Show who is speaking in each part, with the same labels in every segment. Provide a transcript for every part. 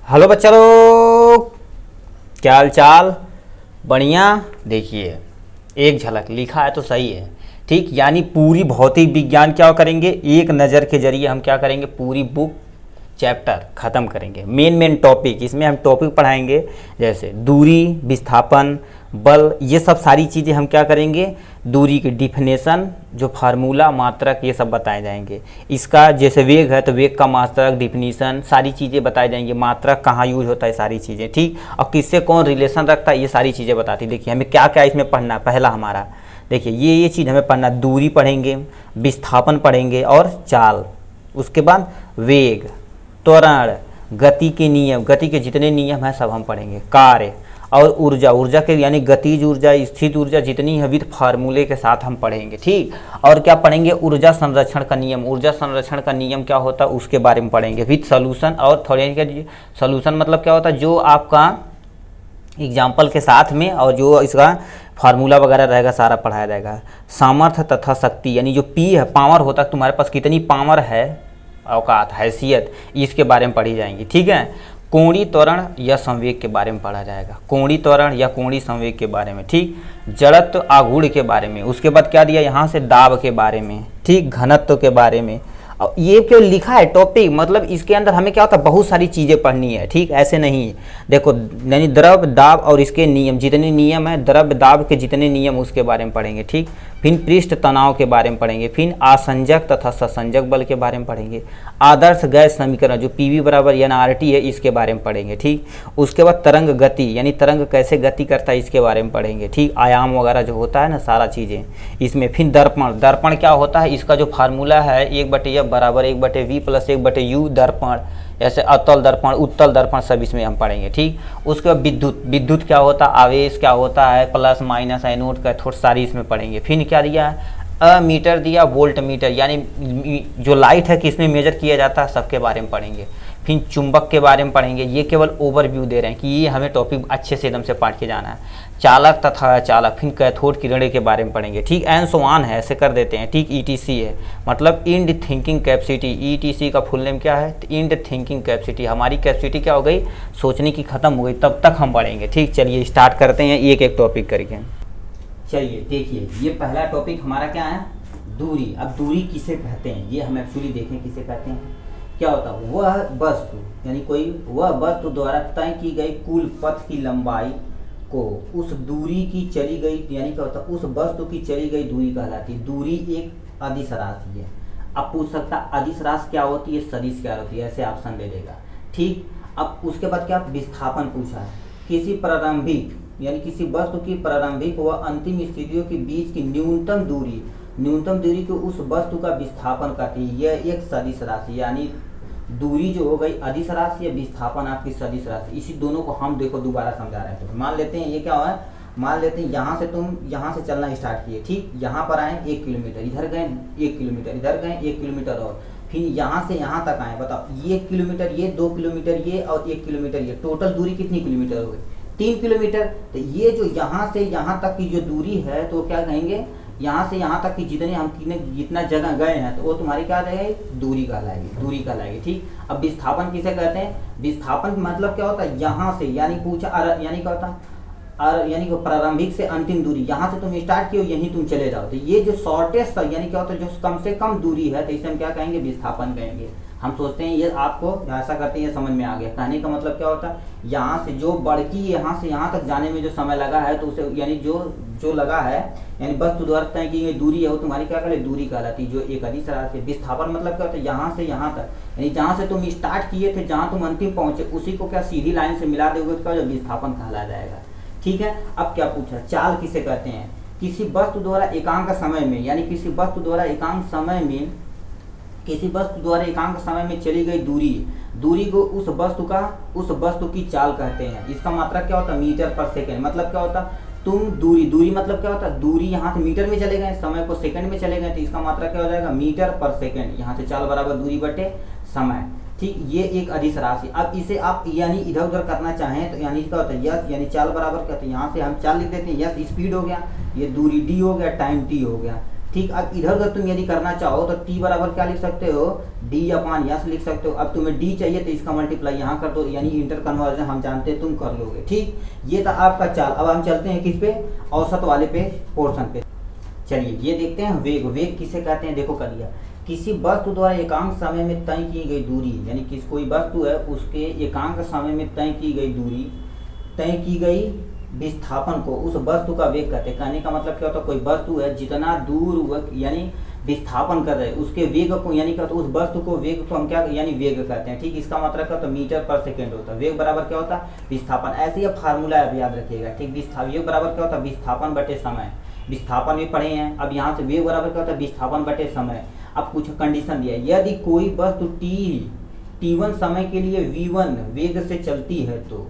Speaker 1: Hello बच्चा लोग, क्या हाल चाल। बढ़िया। देखिए, एक झलक लिखा है तो सही है। ठीक, यानी पूरी भौतिक विज्ञान क्या करेंगे, एक नज़र के जरिए हम क्या करेंगे, पूरी बुक चैप्टर ख़त्म करेंगे। मेन मेन टॉपिक इसमें हम टॉपिक पढ़ाएंगे, जैसे दूरी, विस्थापन, बल, ये सब सारी चीज़ें हम क्या करेंगे, दूरी की डिफिनेशन, जो फार्मूला, मात्रक, ये सब बताए जाएंगे। इसका जैसे वेग है तो वेग का मात्रक, डिफिनीशन, सारी चीज़ें बताई जाएंगी। मात्रक कहाँ यूज होता है, सारी चीज़ें। ठीक, और किससे कौन रिलेशन रखता है, ये सारी चीज़ें बताती। देखिए हमें क्या क्या इसमें पढ़ना है। पहला हमारा देखिए ये चीज़ हमें पढ़ना, दूरी पढ़ेंगे, विस्थापन पढ़ेंगे और चाल। उसके बाद वेग, त्वरण, गति के नियम, गति के जितने नियम हैं सब हम पढ़ेंगे। कार्य और ऊर्जा, ऊर्जा के यानी गतिज ऊर्जा, स्थित ऊर्जा जितनी है विद फार्मूले के साथ हम पढ़ेंगे। ठीक, और क्या पढ़ेंगे, ऊर्जा संरक्षण का नियम। ऊर्जा संरक्षण का नियम क्या होता है उसके बारे में पढ़ेंगे विद सोल्यूशन। और थोड़े सोल्यूशन मतलब क्या होता है, जो आपका एग्जाम्पल के साथ में, और जो इसका फार्मूला वगैरह रहेगा सारा पढ़ाया जाएगा। सामर्थ्य तथा शक्ति, यानी जो पी है, पावर होता है, तुम्हारे पास कितनी पावर है, औकात, हैसियत, इसके बारे में पढ़ी जाएंगी। ठीक है। कोणीय त्वरण या संवेग के बारे में पढ़ा जाएगा, कोणीय त्वरण या कोणीय संवेग के बारे में। ठीक, जड़त्व आघूर्ण के बारे में। उसके बाद क्या दिया यहाँ से, दाब के बारे में। ठीक, घनत्व के बारे में। और ये क्यों लिखा है टॉपिक, मतलब इसके अंदर हमें क्या होता है, बहुत सारी चीज़ें पढ़नी है। ठीक, ऐसे नहीं। देखो, यानी द्रव दाब और इसके नियम, जितने नियम है, द्रव दाब के जितने नियम उसके बारे में पढ़ेंगे। ठीक, फिर पृष्ठ तनाव के बारे में पढ़ेंगे, फिर आसंजक तथा ससंजक बल के बारे में पढ़ेंगे। आदर्श गैस समीकरण, जो पीवी बराबर एनआरटी है, इसके बारे में पढ़ेंगे। ठीक, उसके बाद तरंग गति, यानी तरंग कैसे गति करता है, इसके बारे में पढ़ेंगे। ठीक, आयाम वगैरह जो होता है ना, सारा चीज़ें इसमें। फिर दर्पण, दर्पण क्या होता है, इसका जो फार्मूला है 1/F बराबर 1/V प्लस 1/U दर्पण, ऐसे अतल दर्पण, उत्तल दर्पण, सब इसमें हम पढ़ेंगे। ठीक, उसके बाद विद्युत, विद्युत क्या होता है, आवेश क्या होता है, प्लस माइनस एनोड का थोड़ा सारी इसमें पढ़ेंगे। फिर क्या दिया है, मीटर दिया, वोल्ट मीटर, यानी जो लाइट है किसमें मेजर किया जाता है, सबके बारे में पढ़ेंगे। फिर चुंबक के बारे में पढ़ेंगे। ये केवल ओवरव्यू दे रहे हैं कि ये हमें टॉपिक अच्छे से एकदम से पढ़ के जाना है। चालक तथा चालक, फिर कैथोड किरणें के बारे में पढ़ेंगे। ठीक, एंड सो ऑन है, ऐसे कर देते हैं। ठीक, ईटीसी है, मतलब इंड थिंकिंग कैपेसिटी। ईटीसी का फुल नेम क्या है, इंड थिंकिंग कैपेसिटी। हमारी कैपेसिटी क्या हो गई, सोचने की खत्म हो गई, तब तक हम पढ़ेंगे। ठीक, चलिए स्टार्ट करते हैं एक एक टॉपिक करके। चलिए देखिए, ये पहला टॉपिक हमारा क्या है, दूरी। अब दूरी किसे कहते हैं, ये हम एक्चुअली देखें किसे कहते हैं। क्या होता है, वह वस्तु, यानी कोई वह वस्तु द्वारा तय की गई कुल पथ की लंबाई को उस दूरी की चली गई, यानी क्या होता है, उस वस्तु की चली गई दूरी कहलाती है। दूरी एक अदिश राशि है। अब पूछ सकता अदिश राशि क्या होती है, सदिश क्या होती है, ऐसे ऑप्शन दे देगा। ठीक, अब उसके बाद क्या, विस्थापन पूछा है। किसी प्रारंभिक, यानी किसी वस्तु की प्रारंभिक व अंतिम स्थितियों के बीच की न्यूनतम दूरी, न्यूनतम दूरी को उस वस्तु का विस्थापन कहती है। यह एक सदिश राशि, यानी दूरी जो हो गई अदिश राशि या विस्थापन आपकी सदिश राशि। इसी दोनों को हम देखो दोबारा समझा रहे हैं। तो मान लेते हैं ये क्या है, मान लेते हैं यहाँ से तुम यहाँ से चलना स्टार्ट किए। ठीक, यहाँ पर आए 1 किलोमीटर, इधर गए 1 किलोमीटर, इधर गए 1 किलोमीटर, और फिर यहाँ से यहाँ तक आए। बताओ, ये 1 किलोमीटर ये, 2 किलोमीटर ये, और 1 किलोमीटर ये, टोटल दूरी कितनी किलोमीटर हो गई, 3 किलोमीटर। तो ये जो यहाँ से यहाँ तक की जो दूरी है, तो क्या कहेंगे, यहाँ से यहाँ तक की जितने हम जितना जगह गए हैं, तो वो तुम्हारी क्या रहेगी, दूरी कहलाएगी, दूरी कहलाएगी। ठीक, अब विस्थापन किसे कहते हैं, विस्थापन मतलब क्या होता है, यहाँ से, यानी पूछा, यानी क्या होता है, यानी कि प्रारंभिक से अंतिम दूरी, यहाँ से तुम स्टार्ट किए यहीं तुम चले जाओ, तो ये जो शॉर्टेस्ट, यानी क्या होता है, जो कम से कम दूरी है, तो इसे हम क्या कहेंगे, विस्थापन कहेंगे। हम सोचते हैं ये आपको ऐसा करते हैं, ये समझ में आ गया। कहने का मतलब क्या होता है, यहाँ से जो बढ़की यहाँ से यहाँ तक जाने में जो समय लगा है, तो उसे यानी जो लगा है, यानी वस्तु द्वारा तय की गई दूरी है, वो तुम्हारी क्या कहलाती, दूरी कहलाती है, जो एक अदिश राशि। विस्थापन मतलब क्या होता है, यहाँ से यहाँ तक, यानी जहाँ से तुम स्टार्ट किए थे, जहाँ तुम अंतिम पहुंचे, उसी को क्या सीधी लाइन से मिला दोगे, तो विस्थापन कहला जाएगा। ठीक है, अब क्या पूछा, चाल किसे कहते हैं, किसी वस्तु द्वारा एकांक समय में, यानी किसी वस्तु द्वारा एकांक समय में, किसी वस्तु द्वारा एकांक समय में चली गई दूरी, दूरी को उस वस्तु की चाल कहते हैं। इसका मात्रक क्या होता है, मीटर पर सेकेंड। मतलब क्या होता है, तुम दूरी मतलब क्या होता है, दूरी यहाँ से मीटर में चले गए, समय को सेकंड में चले गए, तो इसका मात्रक क्या हो जाएगा, मीटर पर सेकंड। यहाँ से चाल बराबर दूरी बटे समय। ठीक, ये एक अदिश राशि। अब इसे आप यानी इधर उधर करना चाहें, तो यानी क्या होता है, यस, यानी चाल बराबर क्या होता है, यहाँ से हम चाल लिख देते हैं, यस स्पीड हो गया, ये दूरी डी हो गया, टाइम टी हो गया। ठीक। अब इधर उधर तुम यदि करना चाहो तो टी बराबर क्या लिख सकते हो, डी अपान यस लिख सकते हो। अब तुम्हें डी चाहिए तो इसका मल्टीप्लाई यहाँ कर दो, यानी इंटर कन्वर्जन हम जानते हैं, तुम कर लोगे। ठीक, ये था आपका चाल। अब हम चलते हैं किस पे, औसत वाले पे, पोर्शन पे। चलिए ये देखते हैं वेग। वेग किसे कहते हैं, देखो कर दिया, किसी वस्तु द्वारा एकांक समय में तय की गई दूरी, यानी किस कोई वस्तु है उसके एकांक समय में तय की गई दूरी, तय की गई विस्थापन को उस वस्तु का वेग कहते हैं। कहने का मतलब क्या होता है, कोई वस्तु है जितना दूर यानी विस्थापन कर रहे हैं उसके वेग को, यानी क्या होता है उस वस्तु को वेग को हम क्या यानी वेग कहते हैं। ठीक, इसका मतलब क्या होता है, मीटर पर सेकेंड होता है। वेग बराबर क्या होता है, विस्थापन। ऐसे ही फार्मूला है, याद रखिएगा। ठीक, वेग बराबर क्या होता है, विस्थापन बटे समय। विस्थापन भी पढ़े हैं। अब यहाँ से वेग बराबर क्या होता है, विस्थापन बटे समय। अब कुछ कंडीशन दिया है, यदि कोई वस्तु t1 समय के लिए v1 वेग से चलती है तो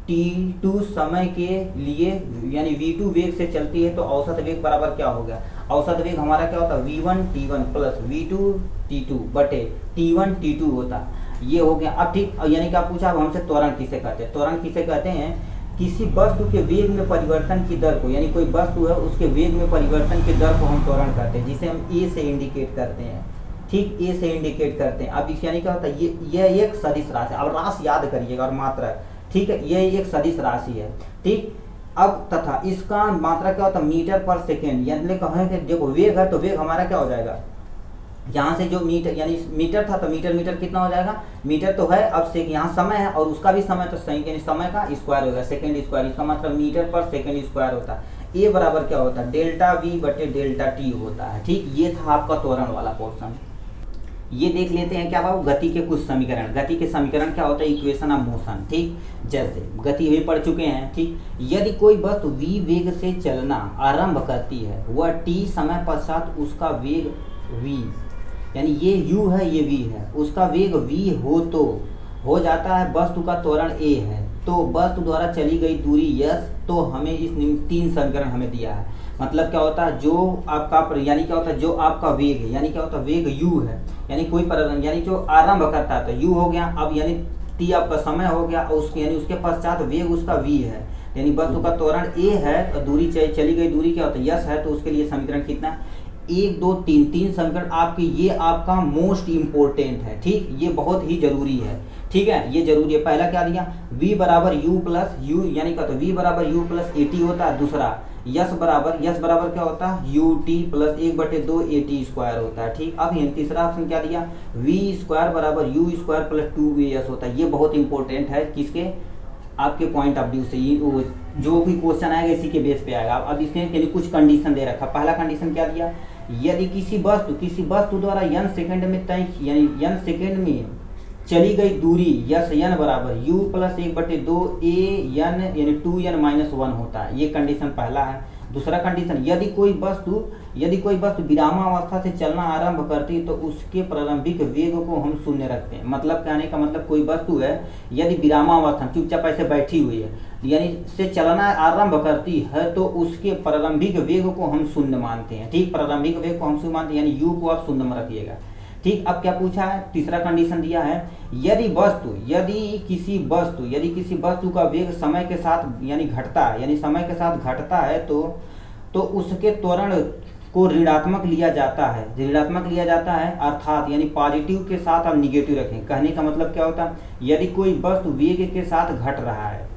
Speaker 1: t2 समय के लिए यानी v2 वेग से चलती है तो औसत वेग बराबर क्या हो गया, औसत वेग हमारा क्या होता है v1 t1 plus v2 t2 बटे t1 t2 होता। ये हो गया। अब ठीक, यानी क्या पूछा, अब हमसे त्वरण किसे कहते हैं। त्वरण किसे कहते हैं, किसी वस्तु के वेग में परिवर्तन की दर को, यानी कोई वस्तु है उसके वेग में परिवर्तन की दर को हम त्वरण कहते हैं, जिसे हम ए से इंडिकेट करते हैं। ठीक, ए से इंडिकेट करते हैं। अब इस यानी क्या होता है, ये एक सदिश राशि है। अब राशि याद करिएगा और मात्रा, ठीक है, ये एक सदिश राशि है। ठीक, अब तथा इसका मात्रा क्या होता है, मीटर पर सेकेंड। यानी कहें कि देखो वेग है तो वेग हमारा क्या हो जाएगा, यहाँ से जो मीटर यानी मीटर था तो मीटर कितना हो जाएगा, मीटर तो है। अब से यहाँ समय है और उसका भी समय तो सही, यानी समय का स्क्वायर होगा, सेकेंड स्क्वायर। इसका मतलब मीटर पर सेकेंड स्क्वायर होता है। ए बराबर क्या होता है, डेल्टा वी बटे डेल्टा टी होता है। ठीक, ये था आपका त्वरण वाला पोर्शन। ये देख लेते हैं क्या बाबू, गति के कुछ समीकरण। गति के समीकरण क्या होता है, इक्वेशन ऑफ मोशन। ठीक, जैसे गति भी पढ़ चुके हैं। ठीक, यदि कोई वस्तु v वेग से चलना आरंभ करती है, वह t समय पश्चात उसका वेग v, यानी ये u है ये v है, उसका वेग v हो तो हो जाता है वस्तु का त्वरण a है, तो वस्तु द्वारा चली गई दूरी s, तो हमें इस 3 समीकरण हमें दिया है। मतलब क्या होता है, जो आपका यानी क्या होता है, जो आपका वेग है, यानी क्या होता है वेग u है, यानी कोई यानी जो आरंभ करता है तो u हो गया। अब यानी t आपका समय हो गया, और उसके यानी उसके पश्चात वेग उसका v है, यानी वस्तु का त्वरण a है और दूरी चली गई दूरी क्या होता है यस है, तो उसके लिए समीकरण कितना, 1 2 3 समीकरण आपके, ये आपका मोस्ट इम्पोर्टेंट है। ठीक, ये बहुत ही जरूरी है। ठीक है, ये जरूरी है। पहला क्या दिया, v बराबर u प्लस u, यानी क्या होता है v बराबर u प्लस at होता है। दूसरा यस बराबर क्या होता है, ut प्लस 1/2 at स्क्वायर होता है। ठीक, अब यहाँ तीसरा ऑप्शन क्या दिया, v स्क्वायर बराबर u स्क्वायर प्लस 2as होता है। ये बहुत इंपॉर्टेंट है, किसके, आपके पॉइंट ऑफ व्यू से। ये जो भी क्वेश्चन आएगा इसी के बेस पे आएगा। अब इसमें के लिए कुछ कंडीशन दे रखा। पहला कंडीशन क्या दिया, यदि किसी वस्तु द्वारा n सेकंड में तय यानी n सेकंड में चली गई दूरी यस n बराबर u प्लस 1/2 a n यानी 2n-1 होता है। ये कंडीशन पहला है। दूसरा कंडीशन, यदि कोई वस्तु विरामावस्था से चलना आरंभ करती है तो उसके प्रारंभिक वेग को हम शून्य रखते हैं। मतलब कहने का मतलब, कोई वस्तु है यदि विरामावस्था चुपचाप ऐसे बैठी हुई है यानी से चलना आरंभ करती है तो उसके प्रारंभिक वेग को हम शून्य मानते हैं। ठीक, प्रारंभिक वेग को हम शून्य मानते हैं, यानी u को आप शून्य में रखिएगा। ठीक, अब क्या पूछा है, तीसरा कंडीशन दिया है, यदि किसी वस्तु का वेग समय के साथ यानी घटता है, यानी समय के साथ घटता है तो उसके त्वरण को ऋणात्मक लिया जाता है, अर्थात यानी पॉजिटिव के साथ आप निगेटिव रखें। कहने का मतलब क्या होता है, यदि कोई वस्तु वेग के साथ घट रहा है,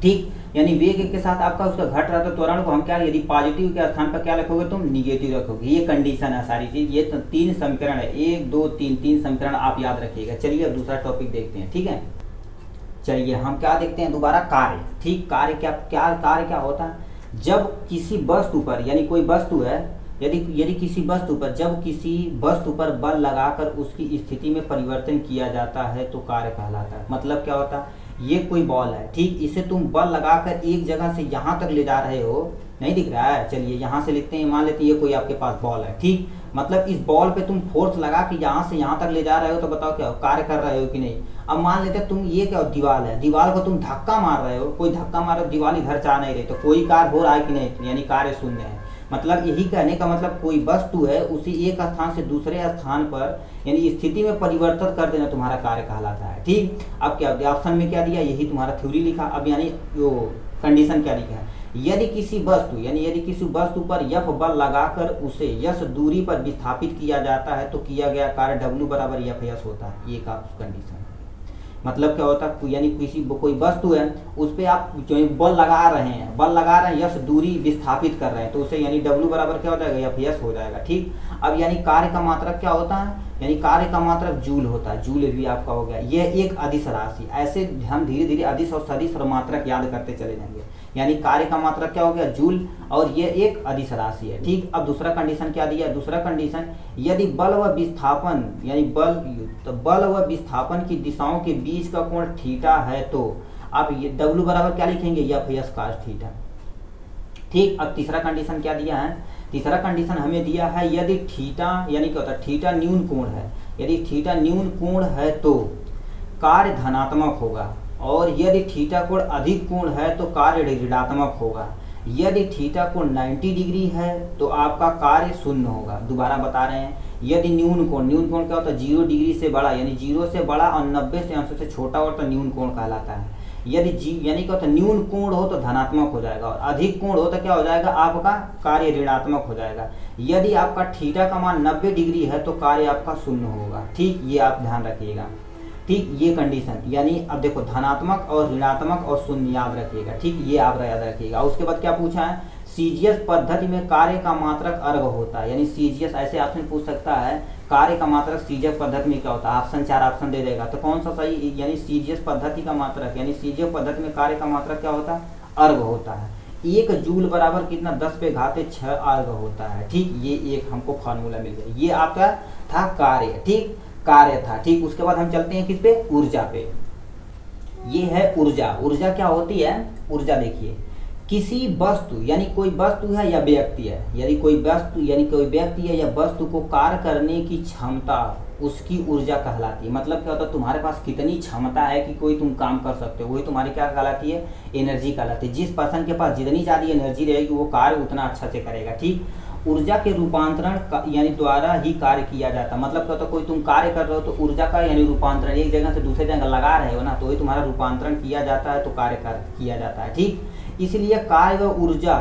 Speaker 1: ठीक, यानी वेग के साथ आपका उसका घट रहा है तो त्वरण को हम क्या, यदि पॉजिटिव के स्थान पर क्या रखोगे, तुम निगेटिव रखोगे। ये कंडीशन है सारी चीज। ये तो 3 समीकरण है, 1 2 3 समीकरण आप याद रखिएगा। चलिए अब दूसरा टॉपिक देखते हैं। ठीक है, चलिए हम क्या देखते हैं दोबारा, कार्य। ठीक, कार्य क्या होता है, जब किसी वस्तु पर यानी कोई वस्तु है, यदि किसी वस्तु पर बल लगाकर उसकी स्थिति में परिवर्तन किया जाता है तो कार्य कहलाता है। मतलब क्या होता है, ये कोई बॉल है, ठीक, इसे तुम बल लगाकर एक जगह से यहाँ तक ले जा रहे हो, नहीं दिख रहा है, चलिए यहाँ से लिखते हैं, मान लेते हैं ये कोई आपके पास बॉल है। ठीक, मतलब इस बॉल पे तुम फोर्स लगा के यहाँ से यहाँ तक ले जा रहे हो, तो बताओ क्या कार्य कर रहे हो कि नहीं। अब मान लेते हैं तुम ये क्या दीवार है, दीवार को तुम धक्का मार रहे हो, कोई धक्का मार रहे हो, दीवार इधर जा नहीं रही, तो कोई कार्य हो रहा है कि नहीं, यानी कार्य शून्य है। मतलब यही कहने का मतलब, कोई वस्तु है उसी एक स्थान से दूसरे स्थान पर यानी स्थिति में परिवर्तन कर देना तुम्हारा कार्य कहलाता है। ठीक, अब क्या ऑप्शन में क्या दिया, यही तुम्हारा थ्योरी लिखा। अब यानी जो कंडीशन क्या लिखा है, यदि किसी वस्तु पर F बल लगाकर उसे S दूरी पर विस्थापित किया जाता है तो किया गया कार्य W बराबर F होता है। ये का कंडीशन है। मतलब क्या होता है, यानी कोई वस्तु है उस पर आप जो बल लगा रहे हैं यस दूरी विस्थापित कर रहे हैं, तो उसे यानी W बराबर क्या हो जाएगा, F हो जाएगा। ठीक, अब यानी कार्य का मात्रक क्या होता है, यानी कार्य का मात्रक जूल होता है। जूल भी आपका हो गया। यह एक अदिश राशि। ऐसे हम धीरे धीरे अदिश और सदिश और मात्रक याद करते चले जाएंगे। यानी कार्य का मात्रक क्या हो गया, जूल, और ये एक अदिश राशि है। ठीक, अब दूसरा कंडीशन क्या दिया, दूसरा कंडीशन, यदि बल व विस्थापन यानी बल व विस्थापन की दिशाओं के बीच का कोण थीटा है तो आप ये W बराबर क्या लिखेंगे, F cos थीटा। ठीक, अब तीसरा कंडीशन क्या दिया है, तीसरा कंडीशन हमें दिया है यदि थीटा यानी क्या होता है, थीटा न्यून कोण है, यदि थीटा न्यून कोण है तो कार्य धनात्मक होगा, और यदि थीटा कोण अधिक कोण है तो कार्य ऋणात्मक होगा। यदि थीटा कोण 90 डिग्री है तो आपका कार्य शून्य होगा। दोबारा बता रहे हैं, यदि न्यून कोण क्या होता है, 0 डिग्री से बड़ा, यानी 0 से बड़ा और 90 से अंश से छोटा हो तो न्यून कोण कहलाता है। यदि यानी क्या होता है, न्यून कोण हो तो धनात्मक हो जाएगा, और अधिक कोण हो तो क्या हो जाएगा, आपका कार्य ऋणात्मक हो जाएगा। यदि आपका थीटा का मान 90 डिग्री है तो कार्य आपका शून्य होगा। ठीक, ये आप ध्यान रखिएगा। ठीक, ये कंडीशन, यानी अब देखो धनात्मक और ऋणात्मक और शून्य याद रखिएगा। ठीक, ये आप याद रखिएगा। उसके बाद क्या पूछा है, सीजीएस पद्धति में कार्य का मात्रक अर्घ होता है। यानी सीजीएस ऐसे ऑप्शन पूछ सकता है, कार्य का मात्रक सीजीएस पद्धति में क्या होता है, ऑप्शन 4 ऑप्शन दे देगा, तो कौन सा सही, यानी सीजीएस पद्धति का मात्रक, यानी सीजीएस पद्धति में कार्य का मात्रक क्या होता है, अर्घ होता है। 1 जूल बराबर कितना, 10⁶ अर्घ होता है। ठीक, ये एक हमको फार्मूला मिल गया। ये आपका था कार्य। ठीक, कार्य था। ठीक, उसके बाद हम चलते हैं किस पे, ऊर्जा पे। ये है ऊर्जा। ऊर्जा क्या होती है, ऊर्जा देखिए, किसी वस्तु यानी कोई वस्तु है या व्यक्ति है, यदि कोई व्यक्ति है या वस्तु को कार्य करने की क्षमता उसकी ऊर्जा कहलाती है। मतलब क्या होता है, तुम्हारे पास कितनी क्षमता है कि कोई तुम काम कर सकते हो, वही तुम्हारी क्या कहलाती है, एनर्जी कहलाती है। जिस पर्सन के पास जितनी ज़्यादा एनर्जी रहेगी वो कार्य उतना अच्छा से करेगा। ठीक, ऊर्जा के रूपांतरण यानी द्वारा ही कार्य किया जाता है। मतलब क्या होता है, कोई तुम कार्य कर रहे हो तो ऊर्जा का यानी रूपांतरण, एक जगह से दूसरे जगह लगा रहे हो ना, तो वही तुम्हारा रूपांतरण किया जाता है, तो कार्य किया जाता है। ठीक, इसलिए कार्य व ऊर्जा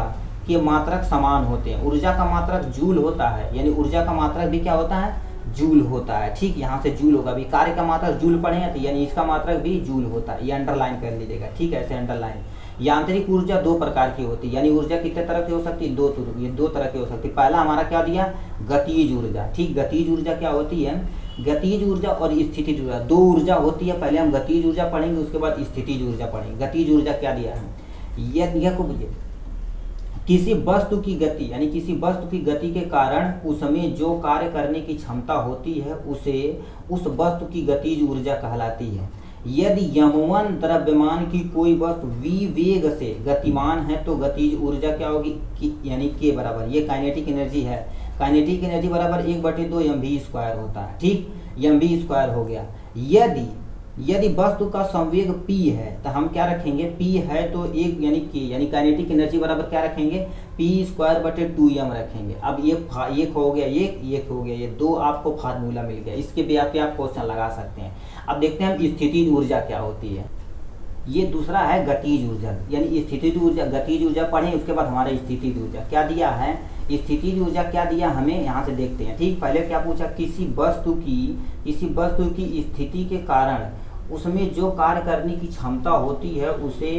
Speaker 1: के मात्रक समान होते हैं। ऊर्जा का मात्रक जूल होता है, यानी ऊर्जा का मात्रक भी क्या होता है, जूल होता है। ठीक, यहाँ से जूल होगा। अभी कार्य का मात्रक जूल पढ़े हैं तो यानी इसका मात्रक भी जूल होता है। ये अंडरलाइन कर लीजिएगा। ठीक है, ऐसे अंडरलाइन। यांत्रिक ऊर्जा 2 प्रकार की होती है, यानी ऊर्जा कितने तरह की हो सकती है, 2 तरह की हो सकती है। पहला हमारा क्या दिया, गतिज ऊर्जा। ठीक, गतिज ऊर्जा क्या होती है, गतिज ऊर्जा और स्थितिज ऊर्जा 2 ऊर्जा होती है। पहले हम गतिज ऊर्जा पढ़ेंगे, उसके बाद स्थितिज ऊर्जा पढ़ेंगे। गतिज ऊर्जा क्या दिया है, यह को बुझे, किसी वस्तु की गति यानी किसी वस्तु की गति के कारण उसमें जो कार्य करने की क्षमता होती है उसे उस वस्तु की गतिज ऊर्जा कहलाती है। यदि यमवन द्रव्यमान की कोई वस्तु v वेग से गतिमान है तो गतिज ऊर्जा क्या होगी, यानी k बराबर, ये काइनेटिक एनर्जी है, काइनेटिक एनर्जी बराबर 1/2 mv² होता है। ठीक, mv² हो गया। यदि वस्तु का संवेग p है तो हम क्या रखेंगे, p है तो 1 यानी k, यानी काइनेटिक एनर्जी बराबर क्या रखेंगे, p²/2m रखेंगे। अब ये एक हो गया, एक हो गया, ये 2 आपको फार्मूला मिल गया। इसके भी आप क्वेश्चन लगा सकते हैं। अब देखते हैं हम स्थितिज ऊर्जा क्या होती है। ये दूसरा है गतिज ऊर्जा, यानी स्थितिज ऊर्जा, गतिज ऊर्जा पढ़ें, उसके बाद हमारा स्थितिज ऊर्जा क्या दिया है, स्थितिज ऊर्जा क्या दिया हमें, यहाँ से देखते हैं। ठीक, पहले क्या पूछा, किसी वस्तु की स्थिति के कारण उसमें जो कार्य करने की क्षमता होती है उसे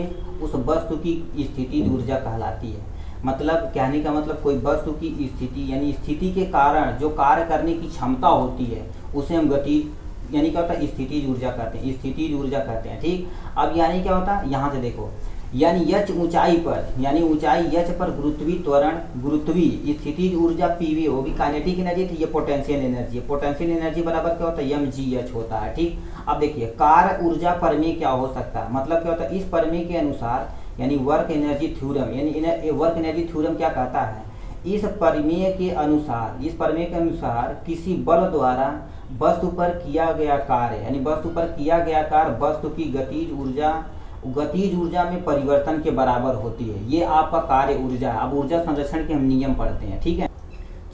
Speaker 1: उस वस्तु की स्थितिज ऊर्जा कहलाती है। मतलब कहने का मतलब, कोई वस्तु की स्थिति यानी स्थिति के कारण जो कार्य करने की क्षमता होती है उसे हम गतिज यानी क्या होता है, स्थितिज ऊर्जा कहते हैं, स्थितिज ऊर्जा कहते हैं। ठीक, अब यानी क्या होता है, यहाँ से देखो, यानी h ऊंचाई पर, यानी ऊंचाई h पर गुरुत्वीय स्थितिज ऊर्जा pv होगी। काइनेटिक एनर्जी थी, ये पोटेंशियल एनर्जी है। पोटेंशियल एनर्जी बराबर क्या होता है, mgh होता है। ठीक, अब देखिए कार्य ऊर्जा प्रमेय क्या हो सकता है, मतलब क्या होता है, इस प्रमेय के अनुसार यानी वर्क एनर्जी थ्योरम, यानी वर्क एनर्जी थ्योरम क्या कहता है, इस प्रमेय के अनुसार किसी बल द्वारा वस्तु पर किया गया कार्य यानी वस्तु की गतिज ऊर्जा में परिवर्तन के बराबर होती है। ये आपका कार्य ऊर्जा है। अब ऊर्जा संरक्षण के हम नियम पढ़ते हैं। ठीक है,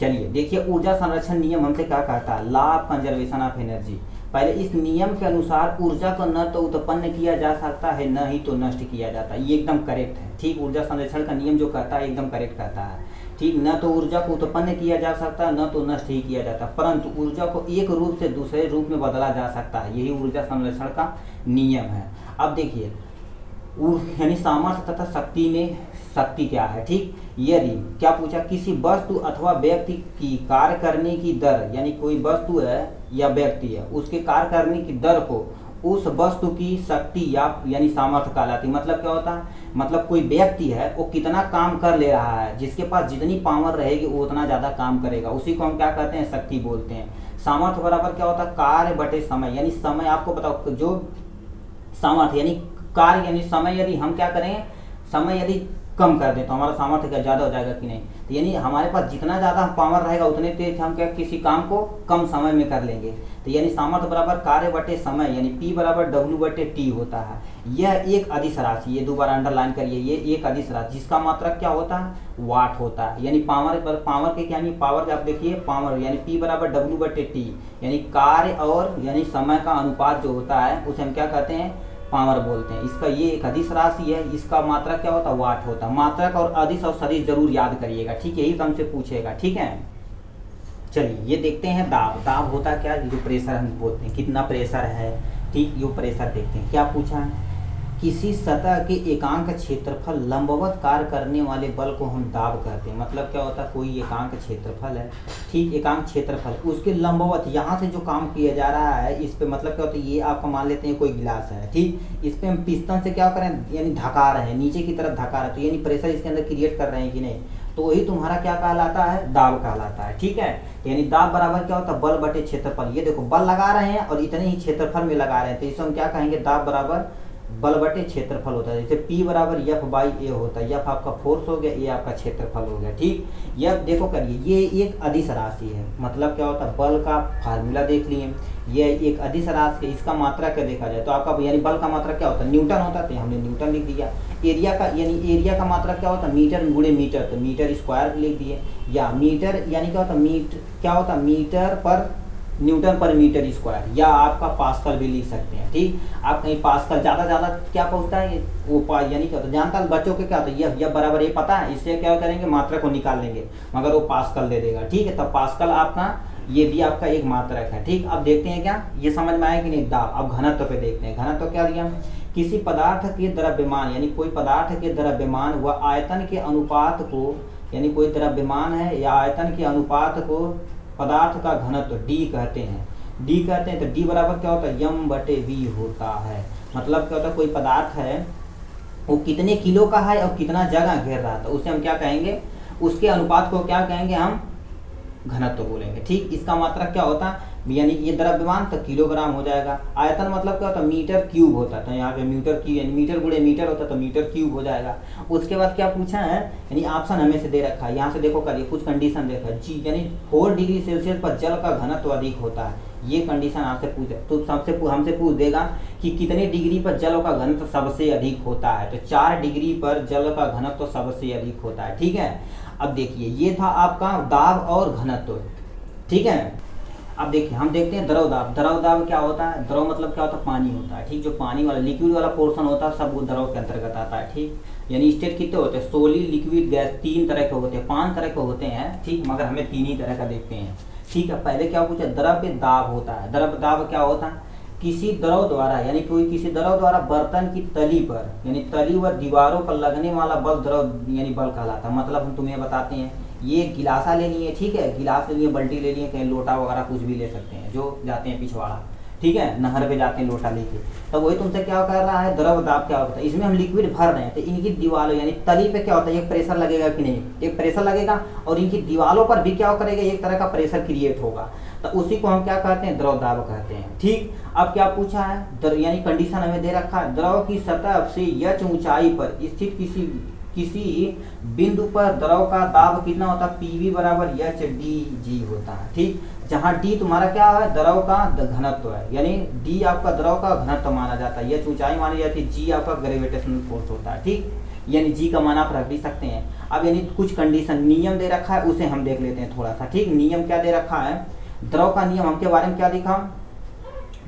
Speaker 1: चलिए देखिए ऊर्जा संरक्षण नियम हमसे क्या कहता है, law of conservation of energy. पहले इस नियम के अनुसार ऊर्जा को न तो उत्पन्न किया जा सकता है न ही तो नष्ट किया जाता है। ये एकदम करेक्ट है, ठीक। ऊर्जा संरक्षण का नियम जो कहता है एकदम करेक्ट कहता है, ठीक। न तो ऊर्जा को उत्पन्न किया जा सकता, न तो नष्ट ही किया जाता, परंतु ऊर्जा को एक रूप से दूसरे रूप में बदला जा सकता है। यही ऊर्जा संरक्षण का नियम है। अब देखिए यानी सामर्थ्य तथा शक्ति में शक्ति क्या है, ठीक। यदि क्या पूछा, किसी वस्तु अथवा व्यक्ति की कार्य करने की दर, यानी कोई वस्तु है या व्यक्ति है, उसके कार्य करने की दर को उस वस्तु की शक्ति या यानी सामर्थ्य कहलाती है। मतलब क्या होता है, मतलब कोई व्यक्ति है वो कितना काम कर ले रहा है, जिसके पास जितनी पावर रहेगी वो उतना ज़्यादा काम करेगा, उसी को हम क्या कहते हैं, शक्ति बोलते हैं। सामर्थ्य बराबर क्या होता है, कार्य बटे समय, यानी समय आपको बताओ जो सामर्थ्य यानी कार्य यानी समय, यदि हम क्या करें, समय यदि कम कर दें तो हमारा सामर्थ्य क्या ज़्यादा हो जाएगा कि नहीं। तो यानी हमारे पास जितना ज़्यादा पावर रहेगा उतने तेज हम क्या किसी काम को कम समय में कर लेंगे। तो यानी सामर्थ्य बराबर कार्य बटे समय, यानी P बराबर W बटे T होता है। यह एक अदिश राशि, ये दोबारा अंडरलाइन करिए, ये एक अदिश राशि जिसका मात्रक क्या होता है, वाट होता है। यानी पावर के क्या, यानी पावर आप देखिए पावर यानी P बराबर W बटे T, यानी कार्य और यानी समय का अनुपात जो होता है उसे हम क्या कहते हैं, पावर बोलते हैं। इसका ये एक अदिश राशि है, इसका मात्रक क्या होता है, वाट होता है। मात्रक और अदिश और सदिश जरूर याद करिएगा, ठीक। यही तो हमसे पूछेगा, ठीक है। चलिए ये देखते हैं दाब। दाब होता है क्या, जो प्रेशर हम बोलते हैं, कितना प्रेशर है, ठीक। ये प्रेशर देखते हैं। क्या पूछा है, किसी सतह के एकांक क्षेत्रफल लंबवत कार्य करने वाले बल को हम दाब कहते हैं। मतलब क्या होता है, कोई एकांक क्षेत्रफल है, ठीक, एकांक क्षेत्रफल, उसके लंबवत यहाँ से जो काम किया जा रहा है इस पे, मतलब क्या होता है, ये आपका मान लेते हैं कोई गिलास है, ठीक। इस पे हम पिस्टन से क्या करें, यानी धका रहे हैं, नीचे की तरफ धका रहे हैं, तो यानी प्रेशर इसके अंदर क्रिएट कर रहे हैं कि नहीं, तो वही तुम्हारा क्या कहलाता है, दाब कहलाता है, ठीक है। यानी दाब बराबर क्या होता है, बल बटे क्षेत्रफल। ये देखो बल लगा रहे हैं और इतने ही क्षेत्रफल में लगा रहे हैं, तो इसे हम क्या कहेंगे, दाब बराबर बल बटे क्षेत्रफल होता है। जैसे P बराबर F बाई ए होता है, F आपका फोर्स हो गया, ए आपका क्षेत्रफल हो गया, ठीक। यह देखो करिए, ये एक अदिश राशि है। मतलब क्या होता है, बल का फार्मूला देख लिए, ये एक अदिश राशि है, इसका मात्रा क्या देखा जाए तो आपका यानी बल का मात्रा क्या होता है, न्यूटन होता है, तो हमने न्यूटन लिख दिया। एरिया का यानी एरिया का मात्रा क्या होता है, मीटर गुणे मीटर, तो मीटर स्क्वायर लिख दिए। या मीटर यानी क्या होता है, क्या होता है, मीटर पर न्यूटन पर मीटर स्क्वायर, या आपका पास्कल भी लिख सकते हैं, ठीक। आप कहीं पास्कल ज़्यादा क्या पहुँचता है वो यानी क्या होता है, जानता है बच्चों के क्या होता है, यह बराबर ये पता है, इससे क्या करेंगे, मात्रा को निकाल लेंगे, मगर वो पास्कल दे देगा, ठीक है। तब पास्कल आपका ये भी आपका एक मात्रक है, ठीक। अब देखते हैं क्या ये समझ में आया कि नहीं, दाब। अब घनत्व पे देखते हैं। घनत्व क्या दिया, किसी पदार्थ के द्रव्यमान, यानी कोई पदार्थ के द्रव्यमान व आयतन के अनुपात को, यानी कोई द्रव्यमान है या आयतन के अनुपात को पदार्थ का घनत्व D कहते हैं। D कहते हैं तो D बराबर क्या होता है, M बटे V होता है। मतलब क्या होता है, कोई पदार्थ है वो कितने किलो का है और कितना जगह घेर रहा था, उसे हम क्या कहेंगे, उसके अनुपात को क्या कहेंगे, हम घनत्व बोलेंगे, ठीक। इसका मात्रक क्या होता है, यानी ये द्रव्यमान तो किलोग्राम हो जाएगा। आयतन मतलब क्या होता है, मीटर क्यूब होता है, तो यहाँ पे मीटर क्यूब यानी मीटर गुणे मीटर होता है, तो मीटर क्यूब हो जाएगा। उसके बाद क्या पूछा है, यानी ऑप्शन हमें से दे रखा है, यहाँ से देखो करिए, कुछ कंडीशन देखा है जी, यानी 4 डिग्री सेल्सियस पर जल का घनत्व अधिक होता है। ये कंडीशन आपसे पूछे तो हमसे पूछ देगा कि कितने डिग्री पर जल का घनत्व सबसे अधिक होता है, तो 4 डिग्री पर जल का घनत्व सबसे अधिक होता है, ठीक है। अब देखिए ये था आपका दाब और घनत्व, ठीक है। अब देखिए हम देखते हैं द्रव दाब। द्रव दाब क्या होता है, द्रव मतलब क्या होता है, पानी होता है, ठीक। जो पानी वाला लिक्विड वाला पोर्शन होता है सब वो द्रव के अंतर्गत आता है, ठीक। यानी स्टेट कितने होते हैं, सॉलिड लिक्विड गैस, 3 तरह के होते हैं, 5 तरह के होते हैं, ठीक, मगर हमें 3 ही तरह का देखते हैं, ठीक है। पहले क्या पूछा, द्रव्य दाब होता है। द्रव्य दाब क्या होता है, किसी द्रव द्वारा यानी किसी द्रव द्वारा बर्तन की तली पर यानी तली व दीवारों पर लगने वाला बल द्रव यानी बल कहलाता है। मतलब हम तुम्हें बताते हैं, ये गिलासा लेनी है, ठीक है, गिलास लेनी है, बाल्टी लेनी है, कहीं लोटा वगैरह कुछ भी ले सकते हैं, जो जाते हैं पिछवाड़ा, ठीक है, नहर पे जाते हैं लोटा लेके, तो वही तुमसे क्या कर रहा है, द्रव दाब क्या होता है। इसमें हम लिक्विड भर रहे हैं, तो इनकी दीवारों यानी तली पे क्या होता है, एक प्रेशर लगेगा कि नहीं, एक प्रेशर लगेगा, और इनकी दीवारों पर भी क्या करेगा, एक तरह का प्रेशर क्रिएट होगा, तो उसी को हम क्या कहते हैं, द्रव दाब कहते हैं, ठीक। अब क्या पूछा है, यानी कंडीशन हमें दे रखा है, द्रव की सतह से यच ऊंचाई पर स्थित किसी बिंदु पर द्रव का दाब कितना होता है, PV बराबर एच डी जी होता है, ठीक। जहाँ D तुम्हारा क्या है, द्रव का घनत्व है, यानी D आपका द्रव का घनत्व माना जाता है, एच ऊंचाई मानी जाती है, G आपका ग्रेविटेशनल फोर्स होता है, ठीक। यानी G का मान आप रख भी सकते हैं। अब यानी कुछ कंडीशन नियम दे रखा है, उसे हम देख लेते हैं थोड़ा सा, ठीक। नियम क्या दे रखा है, द्रव का नियम, हम के बारे में क्या लिखा,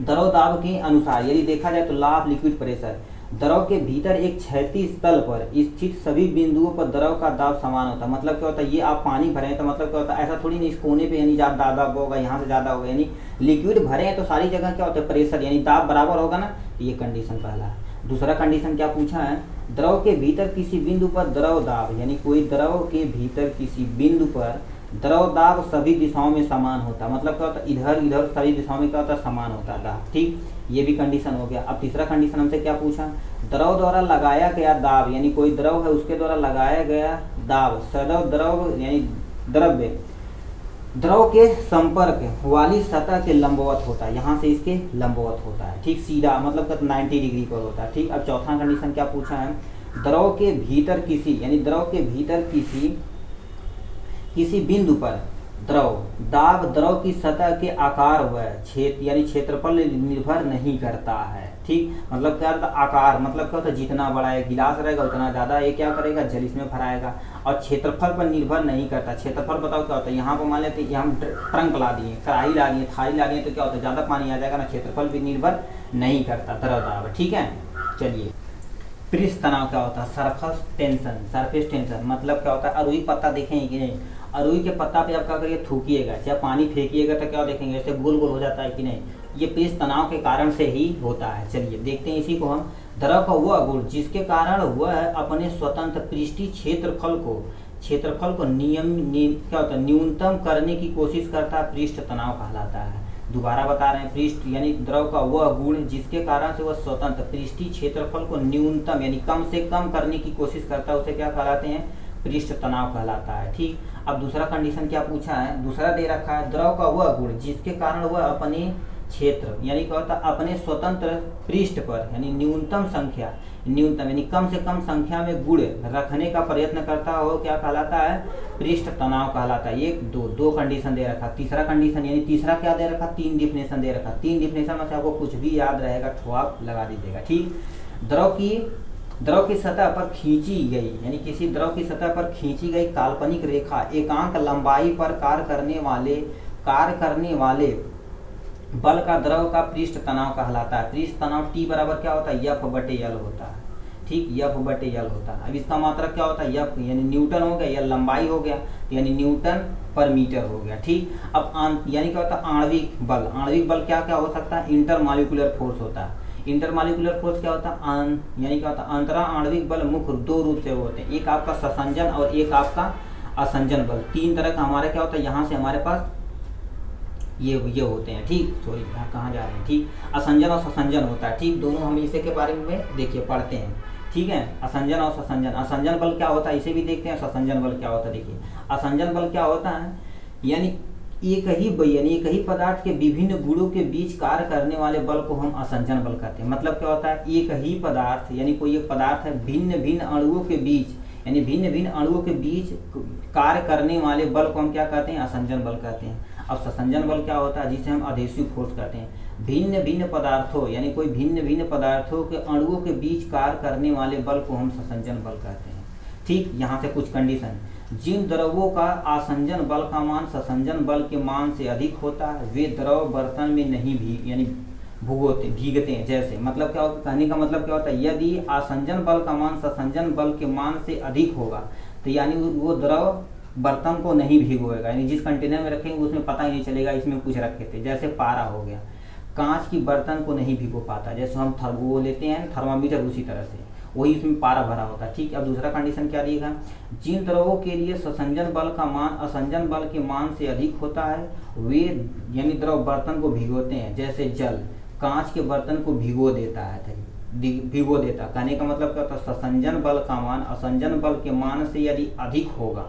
Speaker 1: द्रव दाब के अनुसार यदि देखा जाए तो लॉ ऑफ लिक्विड प्रेशर, द्रव के भीतर एक क्षैतिज तल पर स्थित सभी बिंदुओं पर द्रव का दाब समान होता है। मतलब क्या होता है, ये आप पानी भरे हैं तो मतलब क्या होता है, ऐसा थोड़ी नहीं इस कोने पे यानी ज़्यादा दाब होगा, यहाँ से ज़्यादा होगा, यानी लिक्विड भरे हैं तो सारी जगह क्या होता है, प्रेशर यानी दाब बराबर होगा ना। ये कंडीशन पहला है। दूसरा कंडीशन क्या पूछा है, द्रव के भीतर किसी बिंदु पर द्रव दाब, यानी कोई द्रव के भीतर किसी बिंदु पर द्रव दाब सभी दिशाओं में समान होता है। मतलब क्या होता है, इधर इधर सभी दिशाओं में क्या होता है, समान होता है दाब। ठीक, ये भी कंडीशन हो गया। अब तीसरा कंडीशन हमसे क्या पूछा, द्रव द्वारा लगाया गया दाब, यानी कोई द्रव है उसके द्वारा लगाया गया दाब सदैव द्रव यानी द्रव्य द्रव के संपर्क वाली सतह के लंबवत होता है, यहाँ से इसके लंबवत होता है। ठीक, सीधा मतलब 90 डिग्री पर होता है। ठीक, अब चौथा कंडीशन क्या पूछा है, द्रव के भीतर किसी यानी द्रव के भीतर किसी बिंदु पर द्रव दाब द्रव की सतह के आकार व क्षेत्र यानी क्षेत्रफल निर्भर नहीं करता है। ठीक, मतलब क्या होता है, आकार मतलब क्या होता है, जितना बड़ा एक गिलास रहेगा उतना ज़्यादा ये क्या करेगा, जल इसमें भराएगा, और क्षेत्रफल पर निर्भर नहीं करता। क्षेत्रफल बताओ क्या होता है, यहाँ पर मान लेते हैं हम ट्रंक ला दिए, कढ़ाई ला दिए, थाली ला दिए, तो क्या होता है, ज़्यादा पानी आ जाएगा ना, क्षेत्रफल भी निर्भर नहीं करता द्रव दाब। ठीक है, चलिए पृष्ठ तनाव क्या होता है, सरफेस टेंशन, सरफेस टेंशन मतलब क्या होता है, अरुई पत्ता देखेंगे कि नहीं, अरुई के पत्ता पे आप क्या करिए, थूकिएगा, चाहे पानी फेंकिएगा तो क्या देखेंगे, ऐसे गोल गोल हो जाता है कि नहीं, ये पृष्ठ तनाव के कारण से ही होता है। चलिए देखते हैं इसी को हम, द्रव का वह गुण जिसके कारण वह अपने स्वतंत्र पृष्ठीय क्षेत्रफल को क्या होता है, न्यूनतम करने की कोशिश करता है, पृष्ठ तनाव कहलाता है। दोबारा बता रहे हैं, पृष्ठ यानी द्रव का वह गुण जिसके कारण से वह स्वतंत्र पृष्ठीय क्षेत्रफल को न्यूनतम यानी कम से कम करने की कोशिश करता है, उसे क्या कहलाते हैं, पृष्ठ तनाव कहलाता है। ठीक, अब दूसरा कंडीशन क्या पूछा है, दूसरा दे रखा है, द्रव का वह गुण जिसके कारण वह अपने क्षेत्र यानी क्या होता है, अपने स्वतंत्र पृष्ठ पर यानी न्यूनतम यानी कम से कम संख्या में गुण रखने का प्रयत्न करता हो, क्या कहलाता है, पृष्ठ तनाव कहलाता है। एक दो कंडीशन दे रखा। तीसरा कंडीशन यानी तीसरा क्या दे रखा, 3 डिफिनेशन दे रखा। 3 डिफिनेशन में से आपको कुछ भी याद रहेगा तो आप लगा दीजिएगा। ठीक, द्रव की सतह पर खींची गई यानी किसी द्रव की सतह पर खींची गई काल्पनिक रेखा एकांक लंबाई पर कार्य करने वाले बल का द्रव का पृष्ठ तनाव कहलाता है। पृष्ठ तनाव T बराबर क्या होता है, F/L होता है। ठीक, F/L होता है। अब इसका मात्रक क्या होता है, F यानी न्यूटन हो गया, या लंबाई हो गया यानी न्यूटन पर मीटर हो गया। ठीक, अब यानी क्या होता है, आणविक बल क्या क्या हो सकता है, इंटरमॉलिक्यूलर फोर्स होता है। इंटरमॉलिक्यूलर फोर्स क्या होता है, यानी क्या होता है, अंतरा आणविक बल मुख्य 2 रूप से होते हैं, एक आपका ससंजन और एक आपका असंजन बल। 3 तरह का हमारा क्या होता है, यहाँ से हमारे पास ये होते हैं। ठीक, सॉरी कहाँ जा रहे हैं। ठीक, असंजन और ससंजन होता है। ठीक, दोनों हम इसे के बारे में देखिए पढ़ते हैं। ठीक है, असंजन और ससंजन। असंजन बल क्या होता है इसे भी देखते हैं, ससंजन बल क्या होता है देखिए। असंजन बल क्या होता है, यानी एक ही पदार्थ के विभिन्न गुणों के बीच कार्य करने वाले बल को हम असंजन बल कहते हैं। मतलब क्या होता है, एक ही पदार्थ यानी कोई एक पदार्थ है, भिन्न भिन्न अणुओं के बीच कार्य करने वाले बल को हम क्या कहते हैं, असंजन बल कहते हैं। अब ससंजन बल क्या होता है, जिसे हम अधेसिव फोर्स कहते हैं। भिन्न भिन्न पदार्थों यानी कोई भिन्न पदार्थों के अणुओं के बीच कार्य करने वाले बल को हम ससंजन बल कहते हैं। ठीक, यहाँ से कुछ कंडीशन, जिन द्रवों का आसंजन बल का मान ससंजन बल के मान से अधिक होता है वे द्रव बर्तन में नहीं भीगते हैं। जैसे मतलब क्या होता, कहने का मतलब क्या होता है, यदि आसंजन बल का मान ससंजन बल के मान से अधिक होगा तो यानी वो द्रव बर्तन को नहीं भिगोएगा, यानी जिस कंटेनर में रखेंगे उसमें पता ही नहीं चलेगा इसमें कुछ रखे थे। जैसे पारा हो गया, कांच की बर्तन को नहीं भिगो पाता, जैसे हम वो लेते हैं थर्मामीटर, उसी तरह से वही इसमें पारा भरा होता है। ठीक, अब दूसरा कंडीशन क्या दिएगा, जिन द्रवों के लिए ससंजन बल का मान असंजन बल के मान से अधिक होता है वे यानी द्रव बर्तन को भिगोते हैं। जैसे जल कांच के बर्तन को भिगो देता। कहने का मतलब क्या होता है, ससंजन बल का मान असंजन बल के मान से यदि अधिक होगा,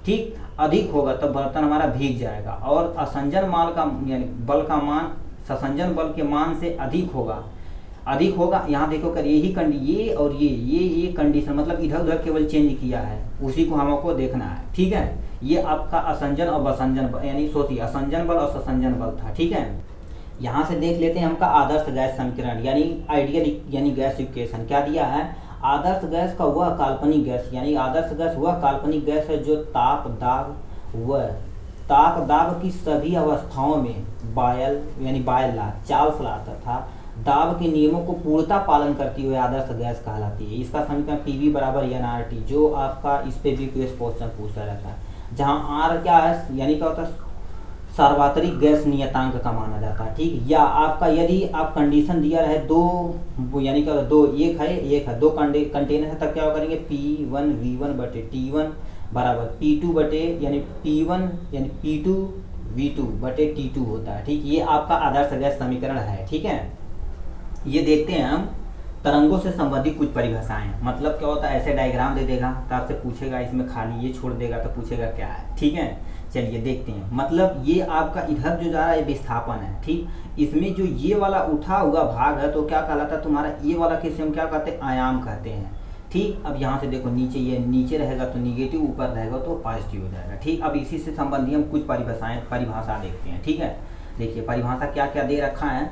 Speaker 1: ठीक, अधिक होगा तो बर्तन हमारा भीग जाएगा, और असंजन यानी बल का मान ससंजन बल के मान से अधिक होगा। यहाँ देखो कर ये और ये कंडीशन मतलब इधर उधर केवल चेंज किया है, उसी को हमको देखना है। ठीक है, ये आपका असंजन और असंजन बल यानी सोचिए असंजन बल और ससंजन बल था। ठीक है, यहाँ से देख लेते हैं हमका आदर्श गैस समीकरण यानी आइडियल यानी गैस इक्वेशन क्या दिया है। आदर्श गैस का वह काल्पनिक गैस यानी आदर्श गैस वह काल्पनिक गैस है जो ताप दाब व ताक दाब की सभी अवस्थाओं में बायल यानी बायला चाल चलाता था, दाब के नियमों को पूर्णता पालन करती हुए आदर्श गैस कहलाती है। इसका समीकरण पीवी बराबर एनआरटी, जो आपका इस पे भी क्वेश्चन पूछा रहता है, जहाँ आर क्या है यानी क्या होता है सार्वत्रिक गैस नियतांक का माना जाता है। ठीक, या आपका यदि आप कंडीशन दिया रहे दो यानी क्या होता है दो एक है दो कंटेनर है, तब क्या करेंगे P1 V1 बटे T1 बराबर P2 बटे यानी P1 यानी P2 V2 बटे T2 होता है। ठीक, ये आपका आदर्श गैस समीकरण है। ठीक है, ये देखते हैं हम तरंगों से संबंधित कुछ परिभाषाएं। मतलब क्या होता है, ऐसे डायग्राम दे देगा तो आपसे पूछेगा इसमें खाली ये छोड़ देगा तो पूछेगा क्या है। ठीक है, चलिए देखते हैं। मतलब ये आपका इधर जो जा रहा है विस्थापन है। ठीक, इसमें जो ये वाला उठा हुआ भाग है तो क्या कहलाता है तुम्हारा, ये वाला किसे हम क्या कहते हैं आयाम कहते हैं। ठीक, अब यहाँ से देखो नीचे, ये नीचे रहेगा तो निगेटिव, ऊपर रहेगा तो पॉजिटिव हो जाएगा। ठीक, अब इसी से संबंधित हम कुछ परिभाषा देखते हैं। ठीक है, देखिए परिभाषा क्या क्या दे रखा है,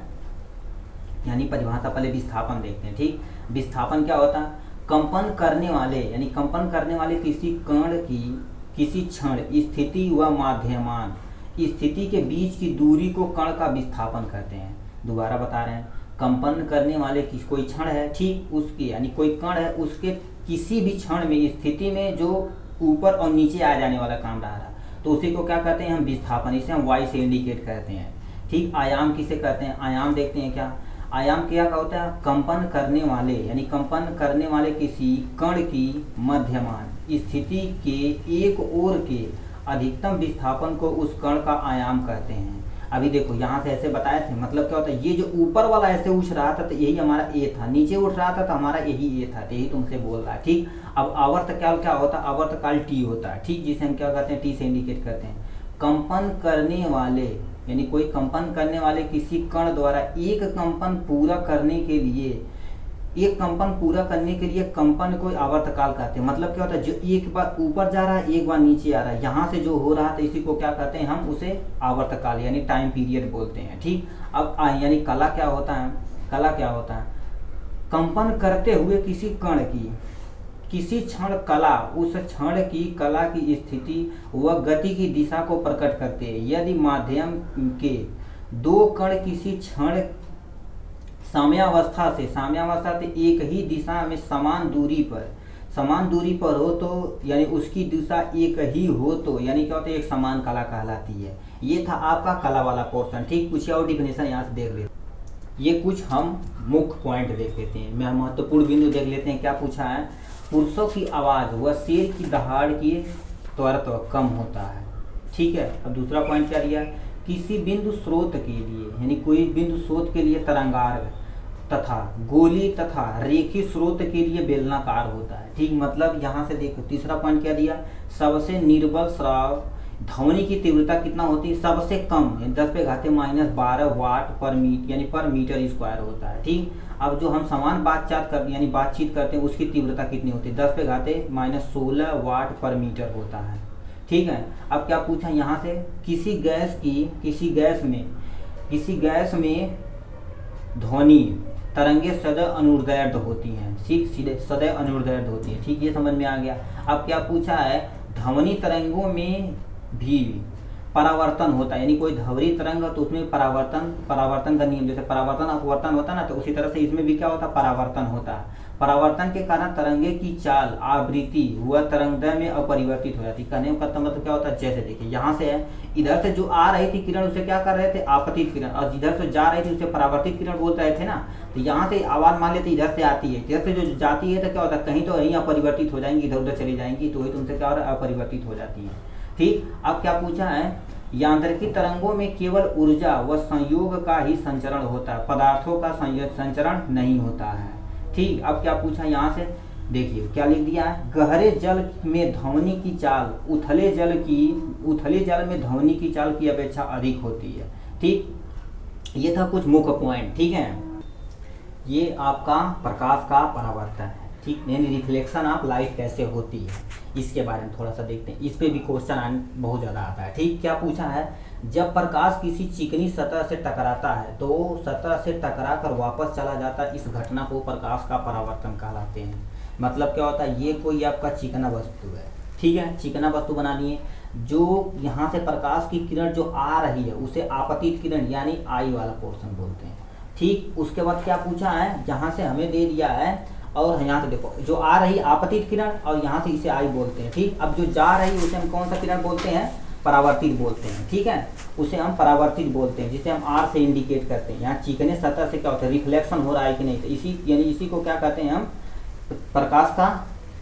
Speaker 1: यानी परिभाषा पहले विस्थापन देखते हैं। ठीक, विस्थापन क्या होता है, कंपन करने वाले यानी कंपन करने वाले किसी कण की किसी क्षण स्थिति व माध्यमान स्थिति के बीच की दूरी को कण का विस्थापन कहते हैं। दोबारा बता रहे हैं, कंपन करने वाले कोई क्षण है, ठीक, उसकी यानी कोई कण है, उसके किसी भी क्षण में स्थिति में जो ऊपर और नीचे आ जाने वाला काम रहा है तो उसी को क्या कहते हैं हम विस्थापन, इसे हम वाई से इंडिकेट करते हैं। ठीक, आयाम किसे कहते हैं, आयाम देखते हैं क्या, आयाम क्या होता है कंपन करने वाले यानी कंपन करने वाले किसी कण की मध्यमान स्थिति के एक ओर के अधिकतम विस्थापन को उस कण का आयाम कहते हैं। अभी देखो यहाँ से ऐसे बताए थे, मतलब क्या होता है, ये जो ऊपर वाला ऐसे उठ रहा था तो यही हमारा ए था, नीचे उठ रहा था तो हमारा यही ए था, यही तुमसे बोल रहा है। ठीक, अब आवर्तकाल क्या होता है, आवर्तकाल टी होता है। ठीक, जिसे हम क्या कहते हैं टी से इंडिकेट करते हैं। कंपन करने वाले यानी कोई कंपन करने वाले किसी कण द्वारा एक कंपन पूरा करने के लिए कंपन को आवर्तकाल कहते हैं। मतलब क्या होता है, जो एक बार ऊपर जा रहा है एक बार नीचे आ रहा है, यहाँ से जो हो रहा है इसी को क्या कहते हैं हम, उसे आवर्तकाल यानी टाइम पीरियड बोलते हैं। ठीक, अब यानी कला क्या होता है, कंपन करते हुए किसी कण की किसी क्षण कला उस क्षण की कला की स्थिति व गति की दिशा को प्रकट करते हैं। यदि माध्यम के दो कण किसी क्षण साम्यावस्था से एक ही दिशा में समान दूरी पर हो तो यानी उसकी दिशा एक ही हो तो यानी क्या होता है एक समान कला कहलाती है। ये था आपका कला वाला पोर्शन। ठीक, कुछ और डिफिनेशन यहाँ से देख लेते, ये कुछ हम मुख्य पॉइंट देख लेते हैं, मैं महत्वपूर्ण बिंदु देख लेते हैं। क्या पूछा है, पुरुषों की आवाज व शेर की दहाड़ की त्वरत कम होता है। ठीक है, अब दूसरा पॉइंट क्या दिया, किसी बिंदु स्रोत के लिए यानी कोई बिंदु स्रोत के लिए तरंगार्ग तथा गोली तथा रेखी स्रोत के लिए बेलनाकार होता है। ठीक, मतलब यहाँ से देखो तीसरा पॉइंट क्या दिया, सबसे निर्बल स्राव ध्वनि की तीव्रता कितना होती है, सबसे कम 10⁻⁻12 वाट पर मीटर यानी पर मीटर स्क्वायर होता है। ठीक, अब जो हम समान बातचीत करते हैं उसकी तीव्रता कितनी होती है, 10⁻16 वाट पर मीटर होता है। ठीक है, अब क्या पूछा यहाँ से, किसी गैस में ध्वनि तरंगे सदैव अनुदैर्ध्य होती हैं। सदैव अनुदैर्ध्य होती है। ठीक, ये समझ में आ गया। अब क्या पूछा है, ध्वनि तरंगों में भी परावर्तन होता है, यानी कोई ध्वनि तरंग है तो उसमें परावर्तन का नियम, जैसे परावर्तन अपवर्तन होता है ना, तो उसी तरह से इसमें भी क्या होता है परावर्तन होता है। परावर्तन के कारण तरंगे की चाल आवृत्ति हुआ तरंगदैर्घ्य में अपरिवर्तित हो जाती है। कहने का मतलब क्या होता है, जैसे देखिए यहाँ से है, इधर से जो आ रही थी किरण उसे क्या कर रहे थे आपतित किरण, और जिधर से जा रही थी उसे परावर्तित किरण बोल रहे थे ना। तो यहाँ से आवाज मान लेते इधर से आती है, इधर से जो जाती है तो क्या होता है कहीं तो यहीं अपरिवर्तित हो जाएंगी, इधर उधर चली जाएंगी, तो वही तुमसे क्या हो रहा है अपरिवर्तित हो जाती है। ठीक, अब क्या पूछा है, यांत्रिकी तरंगों में केवल ऊर्जा व संयोग का ही संचरण होता है, पदार्थों का संचरण नहीं होता है। ठीक, अब क्या पूछा यहाँ से देखिए क्या लिख दिया है, गहरे जल में ध्वनि की चाल उथले जल में ध्वनि की चाल की अपेक्षा अधिक होती है। ठीक, ये था कुछ मुख्य पॉइंट। ठीक है, ये आपका प्रकाश का परावर्तन है। ठीक, यानी रिफ्लेक्शन ऑफ लाइट कैसे होती है इसके बारे में थोड़ा सा देखते हैं, इस पे भी क्वेश्चन बहुत ज़्यादा आता है। ठीक, क्या पूछा है, जब प्रकाश किसी चिकनी सतह से टकराता है तो सतह से टकरा कर वापस चला जाता है, इस घटना को प्रकाश का परावर्तन कहलाते हैं। मतलब क्या होता है, ये कोई आपका चिकना वस्तु है, ठीक है, चिकना वस्तु बना लिए, जो यहाँ से प्रकाश की किरण जो आ रही है उसे आपतित किरण यानी आई वाला पोर्शन बोलते हैं। ठीक, उसके बाद क्या पूछा है, यहाँ से हमें दे दिया है और यहाँ से देखो जो आ रही आपतित किरण और यहाँ से इसे आई बोलते हैं। ठीक, अब जो जा रही है उसे हम कौन सा किरण बोलते हैं, परावर्तित बोलते हैं। ठीक है, उसे हम परावर्तित बोलते हैं, जिसे हम आर से इंडिकेट करते हैं। यहाँ चिकने सतह से क्या होता है, रिफ्लेक्शन हो रहा है कि नहीं, तो इसी यानी इसी को क्या कहते हैं हम, प्रकाश का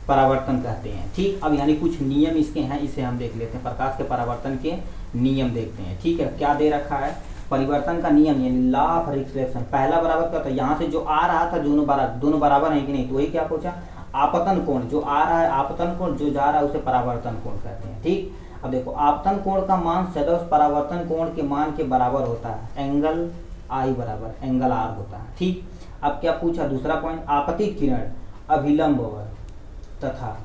Speaker 1: परावर्तन कहते हैं। ठीक, अब यानी कुछ नियम इसके हैं, इसे हम देख लेते हैं। प्रकाश के परावर्तन के नियम देखते हैं। ठीक है, क्या दे रखा है, परिवर्तन का नियम यानी लॉ ऑफ रिफ्लेक्शन। पहला बराबर क्या होता है, यहाँ से जो आ रहा था दोनों बराबर है कि नहीं, तो वही क्या पूछा, आपतन कोण जो आ रहा है, आपतन कोण जो जा रहा है उसे परावर्तन कोण कहते हैं। ठीक, अब देखो आपतन कोण का मान सदैव परावर्तन कोण के मान के बराबर होता है, एंगल आई बराबर एंगल आर होता है। ठीक, अब क्या पूछा दूसरा पॉइंट, आपतित किरण अभिलंबवत तथा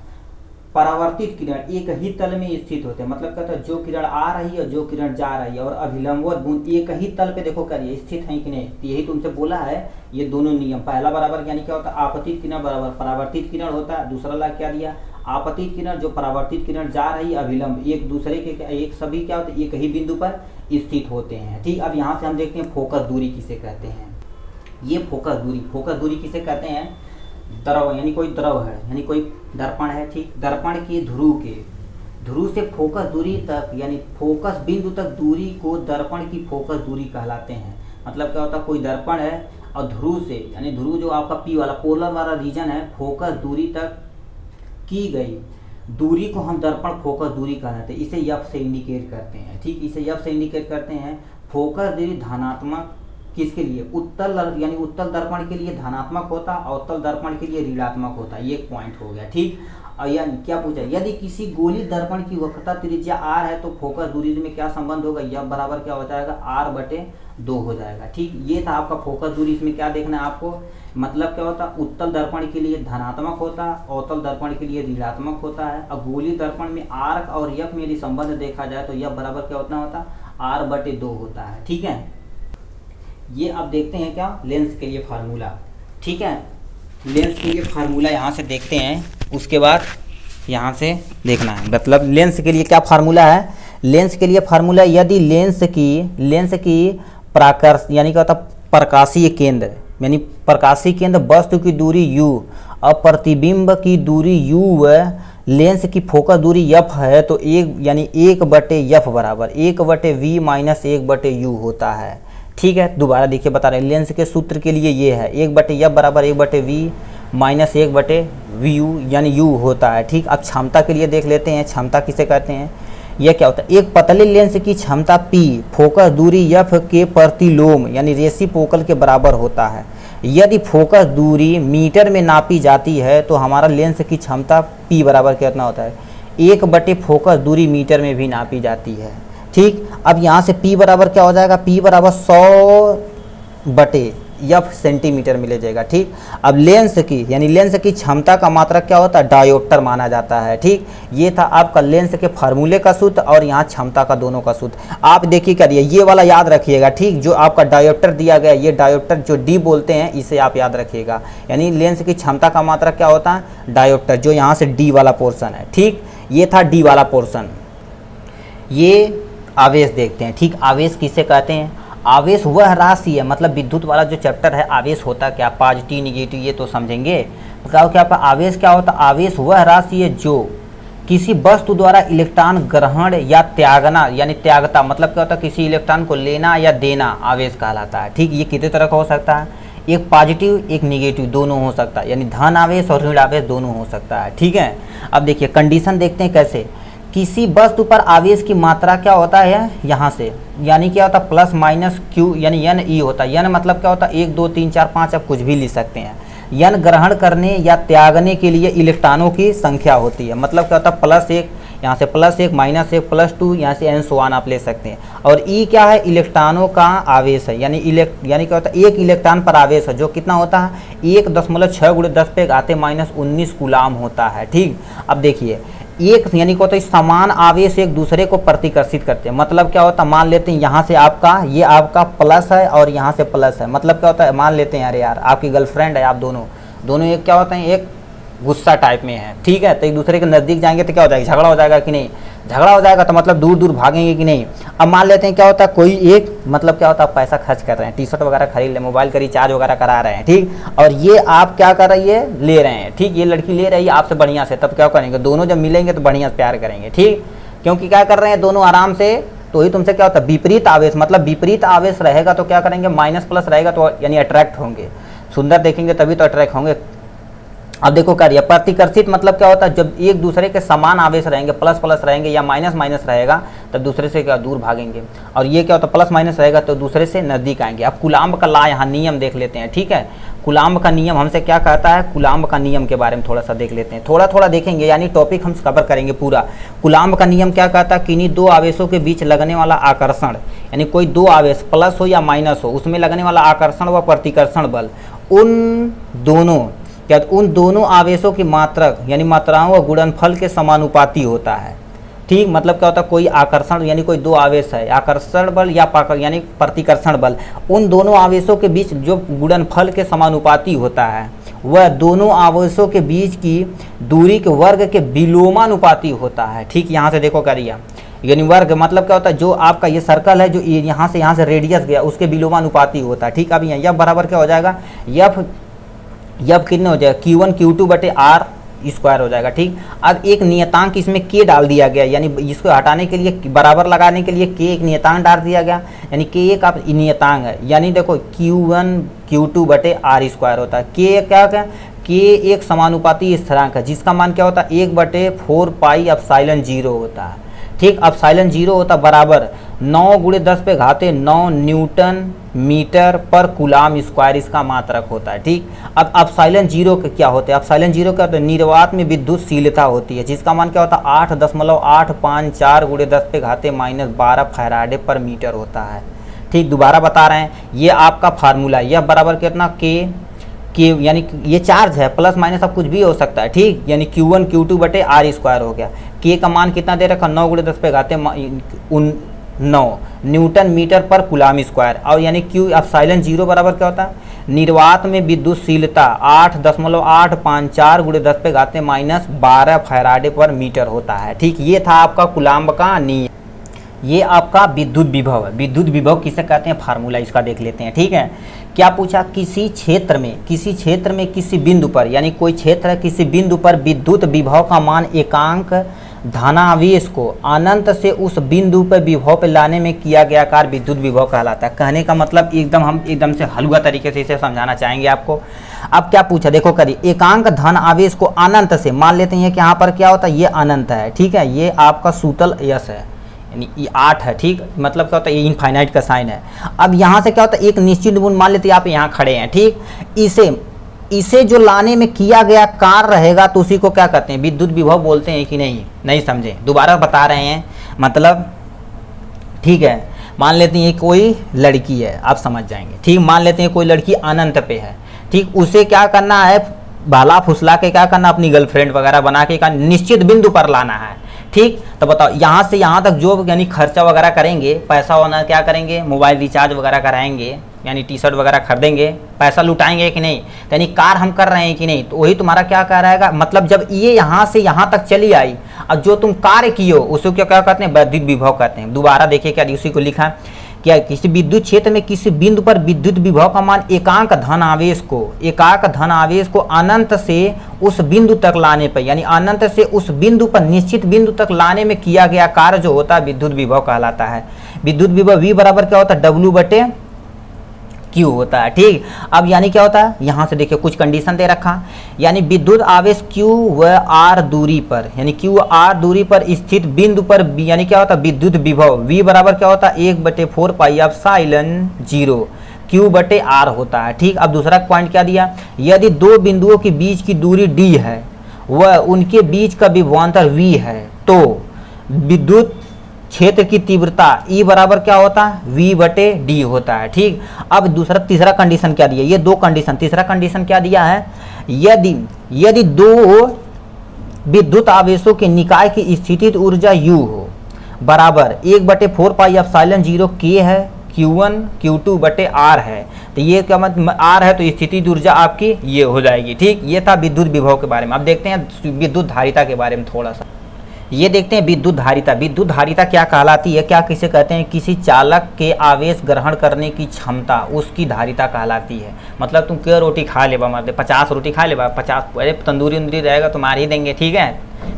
Speaker 1: परावर्तित किरण एक ही तल में स्थित होते हैं। मतलब कहता है जो किरण आ रही है जो किरण जा रही है और अभिलंबवत बूंद एक ही तल पे देखो करिए स्थित है कि नहीं, तो यही तुमसे बोला है ये दोनों नियम। पहला बराबर यानी क्या होता है, आपतित किरण बराबर परावर्तित किरण होता है। दूसरा ला क्या दिया, आपतित किरण जो परावर्तित किरण जा रही है अभिलंब एक दूसरे के एक सभी क्या होते हैं, एक ही बिंदु पर स्थित होते हैं। ठीक, अब यहाँ से हम देखते हैं फोकस दूरी किसे कहते हैं। ये फोकस दूरी किसे कहते हैं, द्रव यानी कोई द्रव है यानी कोई दर्पण है। ठीक, दर्पण की ध्रुव से फोकस दूरी तक यानी फोकस बिंदु तक दूरी को दर्पण की फोकस दूरी कहलाते हैं। मतलब क्या होता है, कोई दर्पण है और ध्रुव से यानी ध्रुव जो आपका पी वाला पोलर वाला रीजन है, फोकस दूरी तक की गई दूरी को हम दर्पण फोकस दूरी कहलाते हैं। इसे यफ से इंडिकेट करते हैं। ठीक, इसे यफ से इंडिकेट करते हैं। फोकस दूरी धनात्मक किसके लिए, उत्तल यानी उत्तल दर्पण के लिए धनात्मक होता है, अवतल दर्पण के लिए ऋणात्मक होता है। ये एक पॉइंट हो गया। ठीक, और यानी क्या पूछा, यदि किसी गोली दर्पण की वक्रता त्रिज्या आर है तो फोकस दूरी में क्या संबंध होगा, यह बराबर क्या हो जाएगा, r/2 हो जाएगा। ठीक, ये था आपका फोकस दूरी। इसमें क्या देखना है आपको, मतलब क्या होता है, उत्तल दर्पण के लिए धनात्मक होता है, अवतल दर्पण के लिए ऋणात्मक होता है। और गोली दर्पण में आर्क और यफ में यदि संबंध देखा जाए तो यह बराबर क्या होता है, r/2 होता है। ठीक है, ये अब देखते हैं क्या, लेंस के लिए फार्मूला। ठीक है, लेंस के लिए फार्मूला यहाँ से देखते हैं, उसके बाद यहाँ से देखना है। मतलब लेंस के लिए क्या फार्मूला है, लेंस के लिए फार्मूला यदि लेंस की प्राकर्ष यानी क्या होता है, प्रकाशीय केंद्र यानी प्रकाशीय केंद्र वस्तु की दूरी u और प्रतिबिंब की दूरी u व लेंस की फोकस दूरी f है तो एक यानी 1/f बराबर 1/v माइनस 1/u होता है। ठीक है, दोबारा देखिए बता रहे हैं, लेंस के सूत्र के लिए ये है 1/f बराबर 1/v माइनस 1/vu यानी u होता है। ठीक, अब क्षमता के लिए देख लेते हैं, क्षमता किसे कहते हैं। यह क्या होता है, एक पतले लेंस की क्षमता p फोकस दूरी f के प्रतिलोम यानी रेसिप्रोकल के बराबर होता है। यदि फोकस दूरी मीटर में नापी जाती है तो हमारा लेंस की क्षमता p बराबर कितना होता है, 1/, फोकस दूरी मीटर में भी नापी जाती है। ठीक, अब यहाँ से p बराबर क्या हो जाएगा, p बराबर 100/f सेंटीमीटर में ले जाएगा। ठीक, अब लेंस की यानी लेंस की क्षमता का मात्रक क्या होता है, डायोप्टर माना जाता है। ठीक, ये था आपका लेंस के फार्मूले का सूत्र और यहाँ क्षमता का दोनों का सूत्र। आप देखिए करिए, ये वाला याद रखिएगा। ठीक, जो आपका डायोप्टर दिया गया, ये डायोप्टर जो डी बोलते हैं इसे आप याद रखिएगा। यानी लेंस की क्षमता का मात्रक क्या होता है, डायोप्टर, जो यहाँ से डी वाला पोर्सन है। ठीक, ये था डी वाला पोर्सन। ये आवेश देखते हैं। ठीक, आवेश किसे कहते हैं, आवेश वह राशि है, मतलब विद्युत वाला जो चैप्टर है आवेश होता क्या, पॉजिटिव निगेटिव ये तो समझेंगे। बताओ क्या आवेश क्या होता, आवेश वह राशि है जो किसी वस्तु द्वारा इलेक्ट्रॉन ग्रहण या त्यागना यानी त्यागता, मतलब क्या होता है, किसी इलेक्ट्रॉन को लेना या देना आवेश कहलाता है। ठीक, ये कितने तरह का हो सकता है, एक पॉजिटिव एक निगेटिव दोनों हो सकता है, यानी धन आवेश और ऋण आवेश दोनों हो सकता है। ठीक है, अब देखिए कंडीशन देखते हैं कैसे, किसी वस्तु पर आवेश की मात्रा क्या होता है, यहाँ से यानी क्या होता है प्लस माइनस q यानी n e होता है। n मतलब क्या होता है 1 2 3 4 5 आप कुछ भी लिख सकते हैं। n ग्रहण करने या त्यागने के लिए इलेक्ट्रॉनों की संख्या होती है। मतलब क्या होता है +1 यहाँ से +1 -1 +2 यहाँ से n सो ऑन आप ले सकते हैं। और e क्या है, इलेक्ट्रॉनों का आवेश है, यानी क्या होता है एक इलेक्ट्रॉन पर आवेश है जो कितना होता है 1.6 × 10⁻⁻19 कूलाम होता है। ठीक, अब देखिए एक यानी क्या होता है समान आवेश एक दूसरे को प्रतिकर्षित करते हैं। मतलब क्या होता है, मान लेते हैं यहाँ से आपका ये आपका प्लस है और यहाँ से प्लस है। मतलब क्या होता है, मान लेते हैं अरे यार आपकी गर्लफ्रेंड है, आप दोनों एक क्या होते हैं, एक गुस्सा टाइप में है, ठीक है। तो एक दूसरे के नज़दीक जाएंगे तो क्या हो जाएगा, झगड़ा हो जाएगा कि नहीं, झगड़ा हो जाएगा तो मतलब दूर दूर भागेंगे कि नहीं। अब मान लेते हैं क्या होता है, कोई एक मतलब क्या होता है, आप पैसा खर्च कर रहे हैं, टी शर्ट वगैरह खरीद ले, मोबाइल का रिचार्ज वगैरह करा रहे हैं, ठीक, और ये आप क्या कर रही है, ले रहे हैं, ठीक, ये लड़की ले रही है आपसे बढ़िया से, तब क्या करेंगे, दोनों जब मिलेंगे तो बढ़िया से प्यार करेंगे, ठीक, क्योंकि क्या कर रहे हैं दोनों आराम से। तो ही तुमसे क्या होता है, विपरीत आवेश, मतलब विपरीत आवेश रहेगा तो क्या करेंगे, माइनस प्लस रहेगा तो यानी अट्रैक्ट होंगे, सुंदर देखेंगे तभी तो अट्रैक्ट होंगे। अब देखो क्या रही है, प्रतिकर्षित मतलब क्या होता है, जब एक दूसरे के समान आवेश रहेंगे, प्लस प्लस रहेंगे या माइनस माइनस रहेगा तब दूसरे से क्या दूर भागेंगे, और ये क्या होता है प्लस माइनस रहेगा तो दूसरे से नज़दीक आएंगे। अब कुलाम्ब का ला यहाँ नियम देख लेते हैं, ठीक है। कुलाम्ब का नियम हमसे क्या कहता है, कुलाम्ब का नियम के बारे में थोड़ा सा देख लेते हैं, थोड़ा थोड़ा देखेंगे, यानी टॉपिक हम कवर करेंगे पूरा। कुलाम्ब का नियम क्या कहता है, किन्हीं दो आवेशों के बीच लगने वाला आकर्षण, यानी कोई दो आवेश प्लस हो या माइनस हो, उसमें लगने वाला आकर्षण व प्रतिकर्षण बल, उन दोनों आवेशों की मात्रक यानी मात्राओं व गुणनफल के समानुपाती होता है, ठीक। मतलब क्या होता है, कोई आकर्षण यानी कोई दो आवेश है, आकर्षण बल या यानी प्रतिकर्षण बल, उन दोनों आवेशों के बीच जो गुणनफल के समानुपाती होता है वह दोनों आवेशों के बीच की दूरी के वर्ग के विलोमानुपाती होता है, ठीक। यहाँ से देखो करिए, यानी वर्ग मतलब क्या होता है, जो आपका ये सर्कल है जो यहाँ से रेडियस गया उसके विलोमानुपाती होता है, ठीक। अब यहाँ यफ बराबर क्या हो जाएगा, यफ कितने हो जाएगा, Q1 Q2 बटे R स्क्वायर हो जाएगा, ठीक। अब एक नियतांक इसमें K डाल दिया गया, यानी इसको हटाने के लिए बराबर लगाने के लिए K एक नियतांक डाल दिया गया, यानी K एक आप नियतांक है, यानी देखो Q1 Q2 बटे R स्क्वायर होता है। K क्या है, K एक समानुपाती स्थिरांक है जिसका मान क्या होता है 1/4 पाई एप्सिलॉन 0 होता है, ठीक। एप्सिलॉन 0 होता है बराबर 9 × 10⁻9 न्यूटन मीटर पर कूलाम स्क्वायर इसका मात्रक होता है, ठीक। अब एप्सिलॉन 0 के क्या होते हैं, एप्सिलॉन 0 क्या होता है, निर्वात में विद्युतशीलता होती है जिसका मान क्या होता है 8.854 × 10⁻12 फैराडे पर मीटर होता है, ठीक। दोबारा बता रहे हैं, ये आपका फार्मूला, यह बराबर कितना के यानी ये चार्ज है, प्लस माइनस अब कुछ भी हो सकता है, ठीक। यानी Q1 Q2 बटे R स्क्वायर हो गया। K का मान कितना दे रखा 9 × 10⁻9 न्यूटन मीटर पर कूलाम स्क्वायर, और यानी Q एप्सिलॉन 0 बराबर क्या होता है, निर्वात में विद्युतशीलता 8.854 × 10⁻12 फैराडे पर मीटर होता है, ठीक। ये था आपका कूलाम्ब का नियम, ये आपका विद्युत विभव है। विद्युत विभव किसे कहते हैं, फार्मूला इसका देख लेते हैं, ठीक है। क्या पूछा, किसी क्षेत्र में किसी बिंदु पर, यानी कोई क्षेत्र है, किसी बिंदु पर विद्युत विभव का मान एकांक धनावेश को अनंत से उस बिंदु पर विभव पर लाने में किया गया कार्य विद्युत विभव कहलाता है। कहने का मतलब हम एकदम से हलवा तरीके से इसे समझाना चाहेंगे आपको। अब क्या पूछा, देखो करिए, एकांक धन आवेश को अनंत से, मान लेते हैं कि यहाँ पर क्या होता है, ये अनंत है, ठीक है, ये आपका सूतल यश है, यानी ये 8 है, ठीक। मतलब क्या होता है, ये इनफाइनाइट का साइन है। अब यहाँ से क्या होता है, एक निश्चित बिंदु मान लेते हैं आप यहाँ खड़े हैं, ठीक। इसे जो लाने में किया गया कार्य रहेगा तो उसी को क्या कहते हैं, विद्युत विभव बोलते हैं कि नहीं समझे, दोबारा बता रहे हैं, मतलब ठीक है। मान लेते हैं कोई लड़की है, आप समझ जाएंगे, ठीक। मान लेते हैं कोई लड़की अनंत पे है, ठीक। उसे क्या करना है, भाला फुसला के क्या करना, अपनी गर्लफ्रेंड वगैरह बना के का निश्चित बिंदु पर लाना है, ठीक। तो बताओ यहाँ से यहाँ तक जो यानी खर्चा वगैरह करेंगे, पैसा होना क्या करेंगे, मोबाइल रिचार्ज वगैरह कराएंगे, यानी टी शर्ट वगैरह खरीदेंगे, पैसा लुटाएंगे कि नहीं, यानी कार हम कर रहे हैं कि नहीं, तो वही तुम्हारा क्या कह रहेगा, मतलब जब ये यहाँ से यहाँ तक चली आई और जो तुम कार्य किए हो उसको क्या कहते हैं, विद्युत विभव कहते हैं। दोबारा देखिए क्या उसी को लिखा, क्या किसी विद्युत क्षेत्र में किसी बिंदु पर विद्युत विभव का मान एकांक धन आवेश को अनंत से उस बिंदु तक लाने पर, यानी अनंत से उस बिंदु पर निश्चित बिंदु तक लाने में किया गया कार्य जो होता है विद्युत विभव कहलाता है। विद्युत विभव V बराबर क्या होता है, W/Q होता है, ठीक। अब यानी क्या होता है, यहाँ से देखिए कुछ कंडीशन दे रखा, यानी विद्युत आवेश Q व R दूरी पर, यानी Q R दूरी पर स्थित बिंदु पर यानी क्या होता है, विद्युत विभव V बराबर क्या होता है 1/4 पाई एप्सिलॉन 0 Q/R होता है, ठीक। अब दूसरा पॉइंट क्या दिया, यदि दो बिंदुओं के बीच की दूरी D है व उनके बीच का विभवांतर V है तो विद्युत क्षेत्र की तीव्रता E बराबर क्या होता है, V/D होता है, ठीक। अब तीसरा कंडीशन क्या दिया, ये दो कंडीशन, तीसरा कंडीशन क्या दिया है, यदि दो विद्युत आवेशों के निकाय की स्थितिज ऊर्जा U हो बराबर 1/4 पाई एप्सिलॉन 0 K है, Q1 Q2 बटे R है। तो ये क्या मतलब R है तो स्थितिज ऊर्जा आपकी ये हो जाएगी। ठीक, ये था विद्युत विभव के बारे में। अब देखते हैं विद्युत धारिता के बारे में थोड़ा सा। ये देखते हैं विद्युत धारिता। विद्युत धारिता क्या कहलाती है, क्या किसे कहते हैं, किसी चालक के आवेश ग्रहण करने की क्षमता उसकी धारिता कहलाती है। मतलब तुम क्या रोटी खा लेबा, मतलब 50 रोटी खा लेबा, 50 अरे तंदूरी उंदूरी रहेगा तो मार ही देंगे, ठीक है,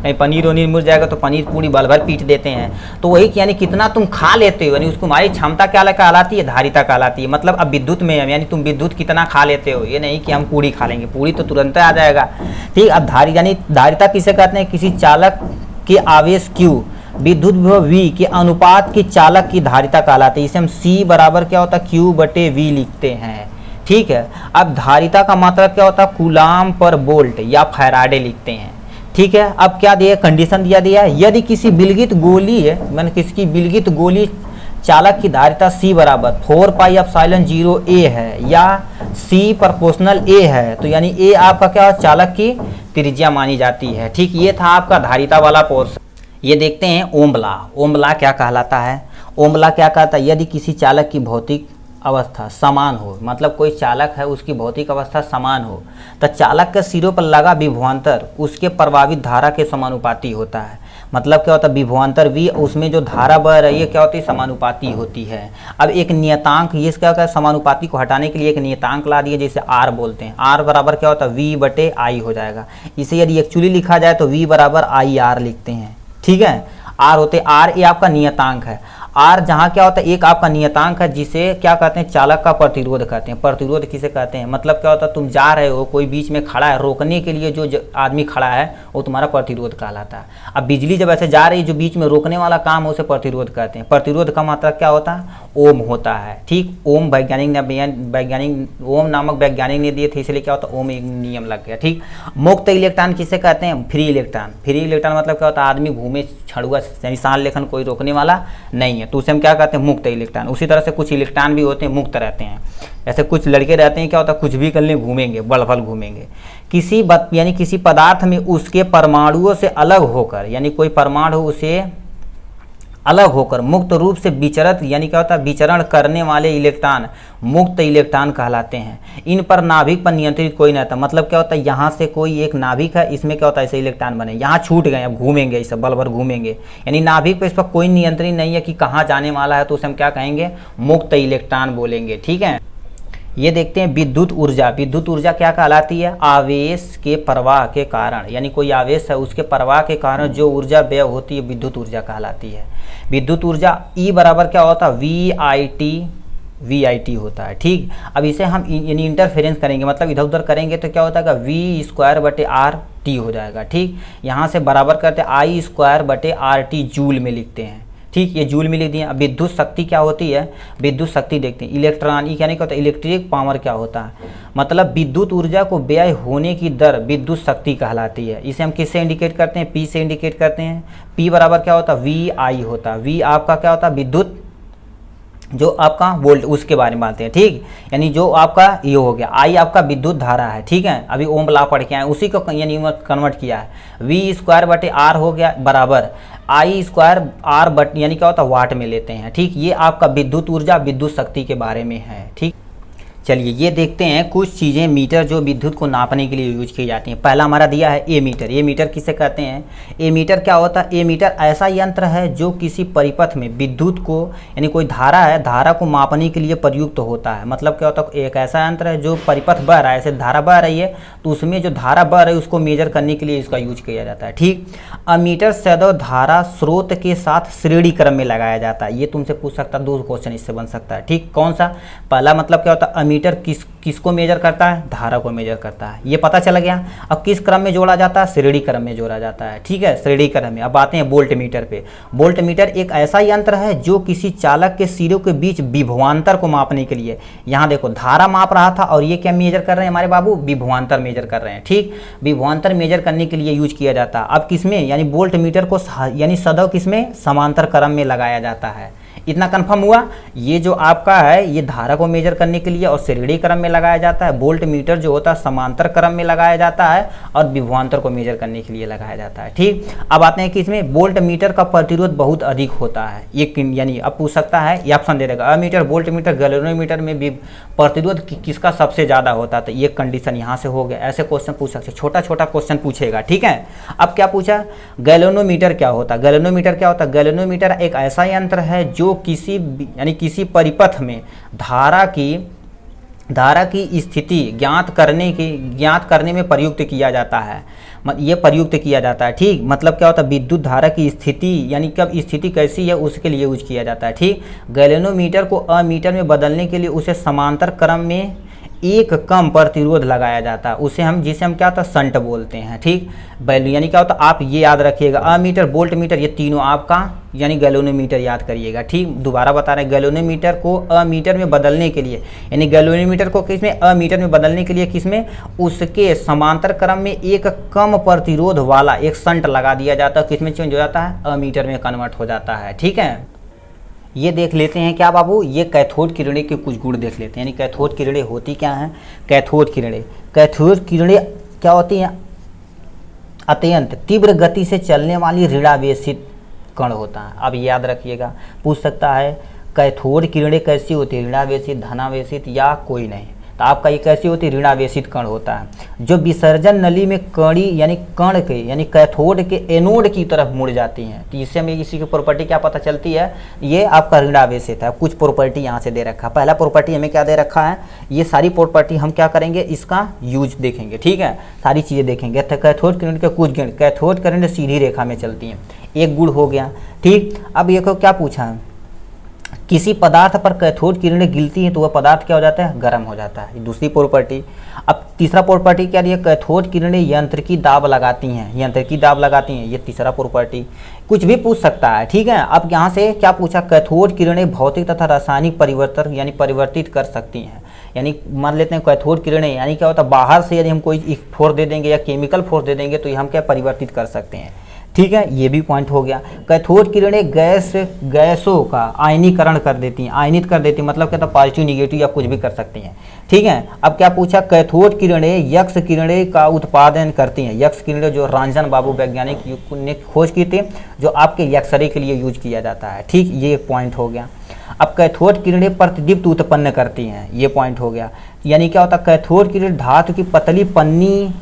Speaker 1: कहीं पनीर वनीर मुड़ जाएगा तो पनीर पूरी बल भर पीट देते हैं। तो वही यानी कितना तुम खा लेते हो, यानी उसको हमारी क्षमता क्या कहलाती है, धारिता कहलाती है। मतलब अब विद्युत में यानी तुम विद्युत कितना खा लेते हो, ये नहीं कि हम पूरी खा लेंगे, पूरी तो तुरंत आ जाएगा। ठीक, अब यानी धारिता किसे कहते हैं, किसी चालक के आवेश Q विद्युत विभव V के अनुपात की चालक की धारिता कहलाती है। इसे हम C बराबर क्या होता है Q बटे V लिखते हैं। ठीक है, अब धारिता का मतलब क्या होता है, कूलाम पर वोल्ट या फैराडे लिखते हैं। ठीक है, अब क्या दिया, कंडीशन दिया है, यदि किसी विलगित गोली है, मैंने किसकी विलगित गोली चालक की धारिता C बराबर 4 पाई एप्सिलॉन 0 A है या C प्रोपोर्शनल A है, तो यानी A आपका क्या चालक की त्रिज्या मानी जाती है। ठीक, ये था आपका धारिता वाला पोर्शन। ये देखते हैं ओम लॉ। ओम लॉ क्या कहलाता है, ओम लॉ क्या कहता है, यदि किसी चालक की भौतिक अवस्था समान हो, मतलब कोई चालक है उसकी भौतिक अवस्था समान हो, तो चालक के सिरों पर लगा विभवांतर उसके प्रभावित धारा के समानुपाती होता है। मतलब क्या होता है, विभवांतर V उसमें जो धारा बह रही है क्या होती है, समानुपाती होती है। अब एक नियतांक, ये क्या होता है, समानुपाती को हटाने के लिए एक नियतांक ला दिए, जैसे R बोलते हैं। R बराबर क्या होता है, V बटे I हो जाएगा। इसे यदि एक्चुअली लिखा जाए तो V बराबर IR लिखते हैं। ठीक है, R होते R, ये आपका नियतांक है। R जहाँ क्या होता है, एक आपका नियतांक है जिसे क्या कहते हैं, चालक का प्रतिरोध कहते हैं। प्रतिरोध किसे कहते हैं, मतलब क्या होता है, तुम जा रहे हो, कोई बीच में खड़ा है, रोकने के लिए जो आदमी खड़ा है वो तुम्हारा प्रतिरोध कहलाता है। अब बिजली जब ऐसे जा रही है, जो बीच में रोकने वाला काम है उसे प्रतिरोध कहते हैं। प्रतिरोध का मात्रा क्या होता है, ओम होता है। ठीक, ओम ओम नामक वैज्ञानिक ने दिए थे, इसलिए क्या होता है, ओम एक नियम लग गया। ठीक, मुक्त इलेक्ट्रॉन किसे कहते हैं, फ्री इलेक्ट्रॉन। फ्री इलेक्ट्रॉन मतलब क्या होता है, आदमी घूमे छड़ुआ यानी सांस लेखन कोई रोकने वाला नहीं है, तो उसे हम क्या कहते हैं, मुक्त इलेक्ट्रॉन। उसी तरह से कुछ इलेक्ट्रॉन भी होते हैं मुक्त रहते हैं। ऐसे कुछ लड़के रहते हैं क्या होता है, कुछ भी कर लें घूमेंगे, बड़फल घूमेंगे। किसी यानी किसी पदार्थ में उसके परमाणुओं से अलग होकर, यानी कोई परमाणु उसे अलग होकर मुक्त रूप से विचरत यानी क्या होता है, विचरण करने वाले इलेक्ट्रॉन मुक्त इलेक्ट्रॉन कहलाते हैं। इन पर नाभिक पर नियंत्रित कोई नहीं था। मतलब क्या होता है, यहाँ से कोई एक नाभिक है, इसमें क्या होता है, ऐसे इलेक्ट्रॉन बने, यहाँ छूट गए, अब घूमेंगे, इसे बल भर घूमेंगे, यानी नाभिक पर इस पर कोई नियंत्रण नहीं है कि कहाँ जाने वाला है, तो उसे हम क्या कहेंगे, मुक्त इलेक्ट्रॉन बोलेंगे। ठीक है, ये देखते हैं विद्युत ऊर्जा। विद्युत ऊर्जा क्या कहलाती है, आवेश के प्रवाह के कारण, यानी कोई आवेश है उसके प्रवाह के कारण जो ऊर्जा व्यय होती है विद्युत ऊर्जा कहलाती है। विद्युत ऊर्जा E बराबर क्या होता है, VIT होता है। ठीक, अब इसे हम यानी इंटरफेरेंस करेंगे, मतलब इधर उधर करेंगे तो क्या होता है, V² बटे RT हो जाएगा। ठीक, यहाँ से बराबर करते I² बटे RT जूल में लिखते हैं। ठीक, ये जूल में लिख दिए। अब विद्युत शक्ति क्या होती है, विद्युत शक्ति देखते हैं, इलेक्ट्रॉन ई यानी क्या होता है, इलेक्ट्रिक पावर क्या होता है, मतलब विद्युत ऊर्जा को व्यय होने की दर विद्युत शक्ति कहलाती है। इसे हम किससे इंडिकेट करते हैं, P से इंडिकेट करते हैं। P बराबर क्या होता है, VI होता है। V आपका क्या होता है, विद्युत जो आपका वोल्ट उसके बारे में बात है। ठीक, यानी जो आपका ये हो गया, I आपका विद्युत धारा है। ठीक है, अभी ओम लॉ पढ़ के आए, उसी को यानी कन्वर्ट किया है। V² बटे R हो गया बराबर I² R बट यानी क्या होता है, वाट में लेते हैं। ठीक, ये आपका विद्युत ऊर्जा विद्युत शक्ति के बारे में है। ठीक, चलिए ये देखते हैं कुछ चीज़ें मीटर जो विद्युत को नापने के लिए यूज की जाती हैं। पहला हमारा दिया है ए मीटर। ए मीटर किसे कहते हैं, ए मीटर क्या होता है, ए मीटर ऐसा यंत्र है जो किसी परिपथ में विद्युत को यानी कोई धारा है, धारा को मापने के लिए प्रयुक्त होता है। मतलब क्या होता है, एक ऐसा यंत्र है जो परिपथ बह रहा है, ऐसे धारा बह रही है तो उसमें जो धारा बह रही है उसको मेजर करने के लिए इसका यूज किया जाता है। ठीक, अमीटर सदैव धारा स्रोत के साथ श्रेणी क्रम में लगाया जाता है। ये तुमसे पूछ सकता है, 2 क्वेश्चन इससे बन सकता है। ठीक, कौन सा, पहला मतलब क्या होता है, मीटर किसको मेजर करता है, धारा को मेजर करता है, ये पता चल गया। अब किस क्रम में जोड़ा जाता है, श्रेणी क्रम में जोड़ा जाता है। ठीक है, श्रेणी क्रम में। अब आते हैं वोल्ट मीटर पे। वोल्ट मीटर एक ऐसा यंत्र है जो किसी चालक के सिरों के बीच विभवांतर को मापने के लिए, यहाँ देखो धारा माप रहा था और ये क्या मेजर कर रहे हैं हमारे बाबू, विभवांतर मेजर कर रहे हैं। ठीक, विभवांतर मेजर करने के लिए यूज किया जाता है। अब किसमें, यानी वोल्ट मीटर को यानी सदैव किसमें, समांतर क्रम में लगाया जाता है। इतना कंफर्म हुआ। ये जो आपका है ये धारा को मेजर करने के लिए और श्रेणी क्रम में लगाया जाता है। वोल्ट मीटर जो होता है समांतर क्रम में लगाया जाता है और विभवांतर को मेजर करने के लिए लगाया जाता है। ठीक, अब आते हैं कि इसमें वोल्ट मीटर का प्रतिरोध बहुत अधिक होता है। ये यानी अब पूछ सकता है, ये ऑप्शन दे देगा अमीटर, वोल्ट मीटर, गैल्वेनोमीटर में भी प्रतिरोध किसका सबसे ज़्यादा होता है। तो ये कंडीशन यहाँ से हो गया। ऐसे क्वेश्चन पूछ सकते, छोटा छोटा क्वेश्चन पूछेगा। ठीक है, अब क्या पूछा, गैल्वेनोमीटर क्या होता है। गैल्वेनोमीटर क्या होता है, गैल्वेनोमीटर एक ऐसा यंत्र है जो किसी परिपथ में धारा की स्थिति ज्ञात करने में प्रयुक्त किया जाता है। ये प्रयुक्त किया जाता है। ठीक, मतलब क्या होता है, विद्युत धारा की स्थिति यानी कब स्थिति कैसी है उसके लिए यूज किया जाता है। ठीक, गैल्वेनोमीटर को अमीटर में बदलने के लिए उसे समांतर क्रम में एक कम प्रतिरोध लगाया जाता है, जिसे हम क्या होता है शंट बोलते हैं। ठीक, यानी क्या होता है, आप ये याद रखिएगा अमीटर, वोल्ट मीटर, ये तीनों आपका यानी गैल्वेनोमीटर याद करिएगा। ठीक, दोबारा बता रहे हैं, गैल्वेनोमीटर को अमीटर में बदलने के लिए यानी गैल्वेनोमीटर को किसमें, अमीटर में बदलने के लिए किसमें, उसके समांतर क्रम में एक कम प्रतिरोध वाला एक शंट लगा दिया जाता है। किसमें चेंज हो जाता है, अमीटर में कन्वर्ट हो जाता है। ठीक है, ये देख लेते हैं क्या बाबू, ये कैथोड किरणें के कुछ गुण देख लेते हैं। यानी कैथोड किरणें होती क्या हैं, कैथोड किरणें क्या होती हैं, अत्यंत तीव्र गति से चलने वाली ऋणावेशित कण होता है। अब याद रखिएगा, पूछ सकता है कैथोड किरणें कैसी होती है, ऋणावेशित, धनावेशित या कोई नहीं। तो आपका ये कैसी होती है, ऋणावेशित कण होता है जो विसर्जन नली में कण के यानी कैथोड के एनोड की तरफ मुड़ जाती हैं। तो इससे हमें इसी की प्रॉपर्टी क्या पता चलती है, ये आपका ऋणावेशित है। कुछ प्रॉपर्टी यहाँ से दे रखा है। पहला प्रॉपर्टी हमें क्या दे रखा है, ये सारी प्रॉपर्टी हम क्या करेंगे, इसका यूज देखेंगे। ठीक है, सारी चीज़ें देखेंगे। तो कैथोड किरण के कुछ गुण, कैथोड किरण सीधी रेखा में चलती हैं, एक गुण हो गया। ठीक, अब ये को क्या पूछा है, किसी पदार्थ पर कैथोड किरणें गिरती हैं तो वह पदार्थ क्या हो जाता है, गर्म हो जाता है। दूसरी प्रॉपर्टी। अब तीसरा प्रॉपर्टी क्या दिया, कैथोड किरणें यंत्रिकी दाब लगाती हैं, ये तीसरा प्रॉपर्टी। कुछ भी पूछ सकता है। ठीक है, अब यहाँ से क्या पूछा, कैथोड किरणें भौतिक तथा रासायनिक परिवर्तन यानी परिवर्तित कर सकती हैं। यानी मान लेते हैं कैथोड किरणें यानी क्या होता है, बाहर से यदि हम कोई फोर्स दे देंगे या केमिकल फोर्स दे देंगे तो ये हम क्या परिवर्तित कर सकते हैं। ठीक है, ये भी पॉइंट हो गया। कैथोड किरणें गैसों का आयनीकरण कर देती हैं, आयनित कर देती हैं, मतलब क्या था पॉजिटिव निगेटिव या कुछ भी कर सकती हैं। ठीक है, अब क्या पूछा, कैथोड किरणें यक्स किरणें का उत्पादन करती हैं। यक्स किरणें जो रंजन बाबू वैज्ञानिक ने खोज की थी, जो आपके एक्सरे के लिए यूज किया जाता है। ठीक, ये एक पॉइंट हो गया। अब कैथोड किरणें प्रतिदीप्त उत्पन्न करती हैं, ये पॉइंट हो गया। यानी क्या होता है, कैथोड किरणें धातु की पतली पन्नी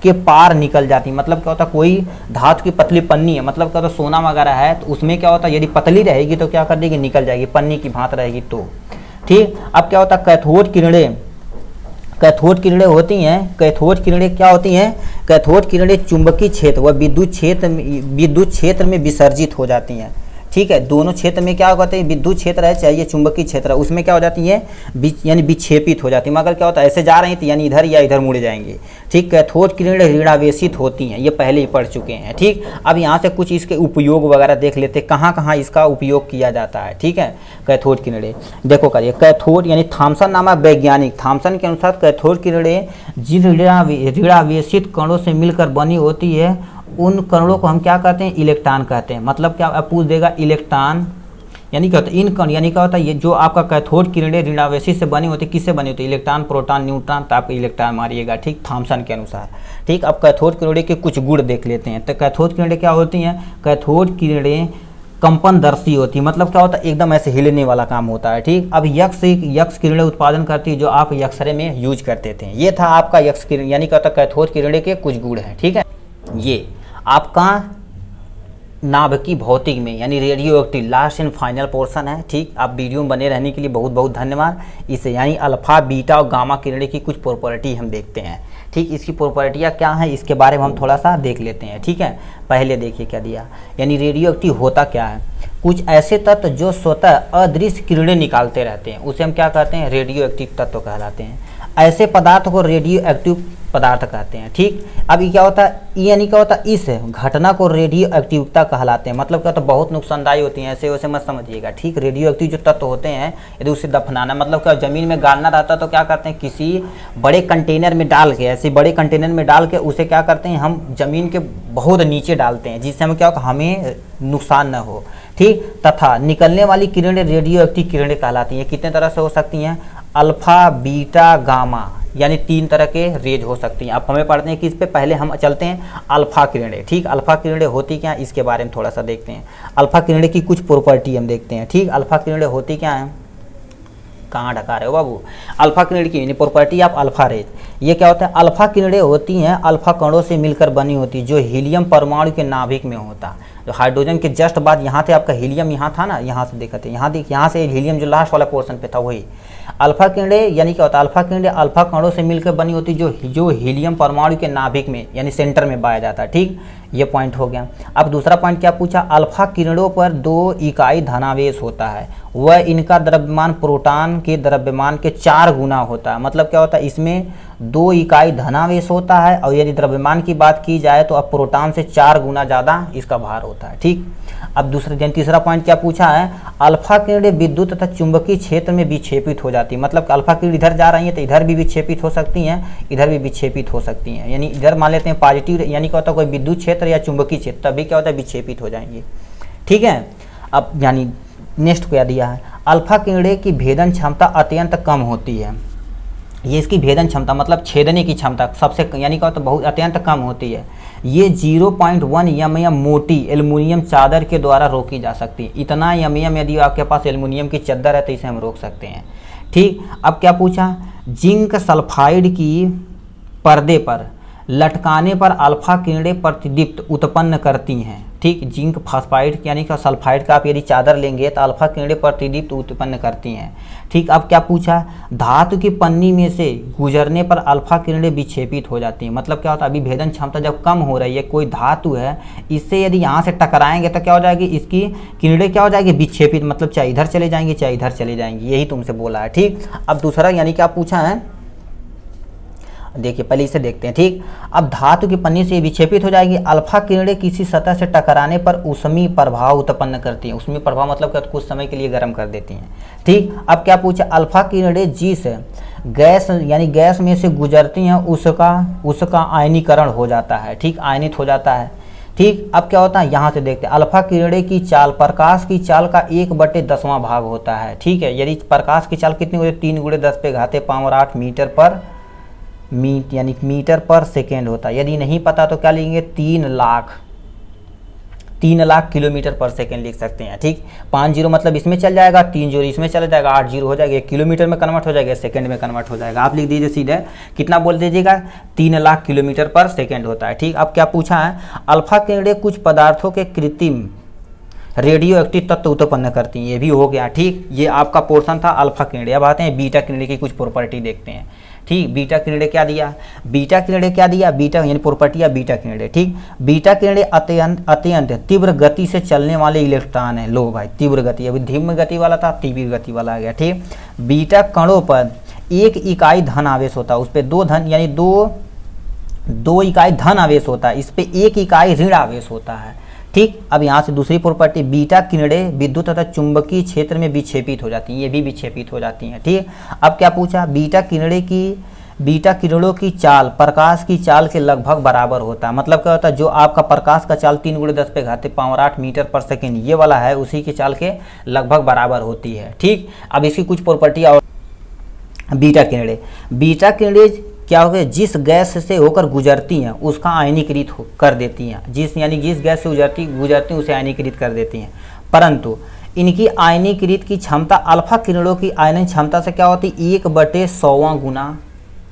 Speaker 1: के पार निकल जाती, मतलब क्या होता है, कोई धातु की पतली पन्नी है, मतलब क्या होता है सोना वगैरह है तो उसमें क्या होता है, यदि पतली रहेगी तो क्या कर देगी, निकल जाएगी, पन्नी की भांत रहेगी तो। ठीक, अब क्या होता है, कैथोड किरणें होती हैं, कैथोड किरणें क्या होती हैं, कैथोड किरणें चुंबकीय क्षेत्र व विद्युत क्षेत्र में विसर्जित हो जाती हैं। ठीक है, दोनों क्षेत्र में क्या होता है, विद्युत क्षेत्र है चाहे चुंबकीय क्षेत्र है, उसमें क्या हो जाती है, यानी विक्षेपित हो जाती है। मगर क्या होता है, ऐसे जा रही थी यानी इधर या इधर मुड़ जाएंगे। ठीक, कैथोड किरणें ऋणावेशित होती हैं, ये पहले ही पढ़ चुके हैं। ठीक, अब यहाँ से कुछ इसके उपयोग वगैरह देख लेते, कहाँ कहाँ इसका उपयोग किया जाता है। ठीक है, कैथोड किरणें देखो करिए, कैथोड यानी थॉमसन नामक वैज्ञानिक, थॉमसन के अनुसार कैथोड किरणें जिन ऋणावेशित कणों से मिलकर बनी होती है उन कणों को हम क्या कहते हैं, इलेक्ट्रॉन कहते हैं। मतलब क्या पूछ देगा, इलेक्ट्रॉन यानी क्या होता है, इन कण यानी क्या होता है, ये जो आपका कैथोड किरणें ऋणावेशित से बनी होती है, किससे बनी होती है, इलेक्ट्रॉन, प्रोटॉन, न्यूट्रॉन, तो आप इलेक्ट्रॉन मारिएगा। ठीक, थॉमसन के अनुसार। ठीक, अब कैथोड किरणें के कुछ गुण देख लेते हैं। तो कैथोड किरणें क्या होती हैं, कैथोड किरणें कंपनदर्शी होती है, मतलब क्या होता है, एकदम ऐसे हिलने वाला काम होता है। ठीक, अब यक्स किरणें उत्पादन करती है जो आप एक्सरे में यूज करते थे। ये था आपका यक्स किरण यानी क्या होता है, कैथोड किरणें के कुछ गुण हैं। ठीक है, ये आपका नाभिकीय भौतिक में यानी radio active last and final portion है। ठीक, आप वीडियो में बने रहने के लिए बहुत बहुत धन्यवाद। इसे यानी अल्फा, बीटा और गामा किरणें की कुछ प्रॉपर्टी हम देखते हैं। ठीक, इसकी प्रॉपर्टियाँ क्या हैं इसके बारे में हम थोड़ा सा देख लेते हैं। ठीक है, पहले देखिए क्या दिया, यानी रेडियो एक्टिव होता क्या है, कुछ ऐसे तत्व जो स्वतः अदृश्य किरणें निकालते रहते हैं उसे हम क्या कहते हैं, रेडियो एक्टिव तत्व कहलाते हैं। ऐसे पदार्थ को रेडियो एक्टिव पदार्थ कहते हैं। ठीक, अब ये क्या होता है, यानी क्या होता है, इस घटना को रेडियो एक्टिविटी कहलाते हैं। मतलब क्या होता है, बहुत नुकसानदायी होती हैं, ऐसे वैसे मत समझिएगा। ठीक, रेडियो एक्टिव जो तत्व होते हैं यदि उसे दफनाना, मतलब क्या ज़मीन में गाड़ना रहता है तो क्या करते हैं, किसी बड़े कंटेनर में डाल के, ऐसे बड़े कंटेनर में डाल के उसे क्या करते हैं, हम ज़मीन के बहुत नीचे डालते हैं, जिससे हमें क्या होगा, हमें नुकसान न हो। ठीक, तथा निकलने वाली किरणें रेडियो एक्टिव किरणें कहलाती हैं। कितने तरह से हो सकती हैं, अल्फा, बीटा, गामा, यानी 3 तरह के रेज हो सकती हैं। अब हमें पढ़ते हैं कि इस पे पहले हम चलते हैं अल्फा किरणें। ठीक, अल्फा किरणें होती क्या हैं, इसके बारे में थोड़ा सा देखते हैं। अल्फा किरणें की कुछ प्रॉपर्टी हम देखते हैं। ठीक, अल्फा किरणें होती क्या हैं, कहाँ ढका रहे हो बाबू, अल्फा किरण की प्रॉपर्टी ऑफ अल्फा रेज, ये क्या होता है, अल्फा किरणें होती हैं अल्फा कणों से मिलकर बनी होती, जो हीलियम परमाणु के नाभिक में होता। जो हाइड्रोजन के जस्ट बाद यहाँ थे आपका हीलियम, यहाँ था ना, यहाँ से देखा थे, यहाँ देख, यहाँ से हीलियम जो लास्ट वाला पोर्शन पे था वही अल्फा किरणें। यानी क्या होता है, अल्फा किरणें अल्फा कणों से मिलकर बनी होती, जो हीलियम परमाणु के नाभिक में यानी सेंटर में पाया जाता है। ठीक, ये पॉइंट हो गया। अब दूसरा पॉइंट क्या पूछा, अल्फा किरणों पर 2 इकाई धनावेश होता है, वह इनका द्रव्यमान प्रोटॉन के द्रव्यमान के 4 गुना होता है। मतलब क्या होता है, इसमें 2 इकाई धनावेश होता है, और यदि द्रव्यमान की बात की जाए तो अब प्रोटॉन से 4 गुना ज़्यादा इसका भार होता है। ठीक, अब तीसरा पॉइंट क्या पूछा है, अल्फा किरणें विद्युत तथा चुंबकीय क्षेत्र में विक्षेपित हो जाती है। मतलब अल्फा किरण इधर जा रही है तो इधर भी विक्षेपित हो सकती हैं, इधर भी विक्षेपित हो सकती हैं। यानी इधर मान लेते हैं पॉजिटिव, यानी क्या होता है, कोई विद्युत क्षेत्र या चुंबकीय क्षेत्र, तभी क्या होता है, विक्षेपित हो जाएंगे। ठीक है, अब यानी नेक्स्ट क्या दिया है, अल्फा किरणें की भेदन क्षमता अत्यंत कम होती है। ये इसकी भेदन क्षमता मतलब छेदने की क्षमता सबसे, यानी क्या होता है, बहुत अत्यंत कम होती है। ये 0.1 mm मोटी एल्युमिनियम चादर के द्वारा रोकी जा सकती है। इतना mm यदि आपके पास एल्युमिनियम की चादर है तो इसे हम रोक सकते हैं। ठीक, अब क्या पूछा, जिंक सल्फाइड की पर्दे पर लटकाने पर अल्फा किरणें प्रतिदीप्त उत्पन्न करती हैं। ठीक, जिंक फॉस्फाइड यानी कि सल्फाइड का आप यदि चादर लेंगे तो अल्फा किरणें प्रतिदीप्त उत्पन्न करती हैं। ठीक, अब क्या पूछा, धातु की पन्नी में से गुजरने पर अल्फा किरणें विक्षेपित हो जाती हैं। मतलब क्या होता है, अभी भेदन क्षमता जब कम हो रही है, कोई धातु है, इससे यदि यहाँ से टकराएंगे तो क्या हो जाएगी, इसकी किरणें क्या हो जाएगी, विक्षेपित, मतलब चाहे इधर चले जाएंगे चाहे इधर चले जाएंगी, यही तुमसे बोला है। ठीक, अब दूसरा यानी क्या पूछा है, देखिए पहले इसे देखते हैं। ठीक, अब धातु की पन्नी से विक्षेपित हो जाएगी। अल्फा किरणें किसी सतह से टकराने पर ऊष्मीय प्रभाव उत्पन्न करती हैं। ऊष्मीय प्रभाव मतलब क्या, कुछ समय के लिए गर्म कर देती हैं। ठीक, अब क्या पूछा, अल्फा किरणें जिस गैस यानी गैस में से गुजरती हैं उसका आयनीकरण हो जाता है। ठीक, आयनित हो जाता है। ठीक, अब क्या होता है, यहाँ से देखते हैं, अल्फा किरणें की चाल प्रकाश की चाल का 1/10वां भाग होता है। ठीक है, यदि प्रकाश की चाल कितनी होती है, 3 × 10⁻8 मीटर पर सेकेंड होता है। यदि नहीं पता तो क्या लेंगे, 3 लाख किलोमीटर पर सेकेंड लिख सकते हैं। ठीक, 5 जीरो मतलब इसमें चल जाएगा, 3 जीरो इसमें चला जाएगा, 8 जीरो हो जाएगा, किलोमीटर में कन्वर्ट हो जाएगा, सेकंड में कन्वर्ट हो जाएगा। आप लिख दीजिए सीधे, कितना बोल दीजिएगा, 3 लाख किलोमीटर पर सेकेंड होता है। ठीक, अब क्या पूछा है, अल्फा किरणें कुछ पदार्थों के कृत्रिम रेडियो एक्टिव तत्व उत्पन्न करती हैं। ये भी हो गया। ठीक, ये आपका पोर्शन था अल्फा किरणें। अब आते हैं बीटा किरणें की कुछ प्रॉपर्टी देखते हैं। ठीक, बीटा किरणें क्या दिया, बीटा यानी प्रॉपर्टी है बीटा किरणें। ठीक, बीटा किरणें अत्यंत तीव्र गति से चलने वाले इलेक्ट्रॉन है। लो भाई, तीव्र गति, अभी धीमी गति वाला था, तीव्र गति वाला आ गया। ठीक, बीटा कणों पर 1 इकाई धन आवेश होता है, उस पर 2 धन यानी 2 इकाई धन आवेश होता है, इस पर 1 इकाई ऋण आवेश होता है। ठीक, अब यहाँ से दूसरी प्रॉपर्टी, बीटा किरणें विद्युत तथा चुंबकीय क्षेत्र में विक्षेपित हो जाती हैं। ये भी विक्षेपित हो जाती हैं। ठीक, अब क्या पूछा, बीटा किरणों की चाल प्रकाश की चाल के लगभग बराबर होता है। मतलब क्या होता है, जो आपका प्रकाश का चाल 3 × 10⁻8 मीटर पर सेकेंड ये वाला है, उसी की चाल के लगभग बराबर होती है। ठीक, अब इसकी कुछ प्रॉपर्टी और, बीटा किरणें क्या हो गया, जिस गैस से होकर गुजरती हैं उसका आयनीकृत कर देती हैं। जिस गैस से गुजरती हैं उसे आयनीकृत कर देती हैं, परंतु इनकी आयनीकृत की क्षमता अल्फा किरणों की आयनन क्षमता से क्या होती है, 1/100वां गुना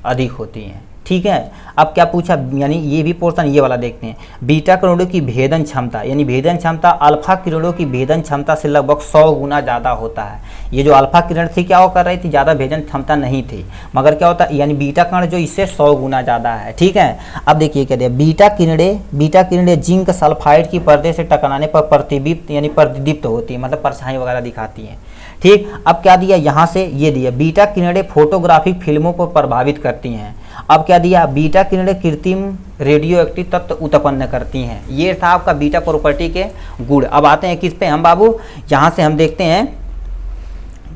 Speaker 1: अधिक होती हैं। ठीक है। अब क्या पूछा, यानी ये भी पोर्शन ये वाला देखते हैं। बीटा किरणों की भेदन क्षमता, यानी भेदन क्षमता अल्फा किरणों की भेदन क्षमता से लगभग 100 गुना ज़्यादा होता है। ये जो अल्फा किरण थी क्या वो कर रही थी, ज़्यादा भेदन क्षमता नहीं थी, मगर क्या होता है, यानी बीटा किरण जो इससे 100 गुना ज़्यादा है, ठीक है। अब देखिए क्या दिया, बीटा किरणें जिंक सल्फाइड की पर्दे से टकराने पर प्रतिदीप्त यानी प्रतिदीप्त होती है, मतलब परछाई वगैरह दिखाती हैं, ठीक। अब क्या दिया यहाँ से, ये दिया बीटा किरणें फोटोग्राफिक फिल्मों को प्रभावित करती हैं। अब क्या दिया, बीटा किरणें कृत्रिम रेडियो एक्टिव तत्व उत्पन्न करती हैं। ये था आपका बीटा प्रॉपर्टी के गुण। अब आते हैं किस पे हम बाबू, यहाँ से हम देखते हैं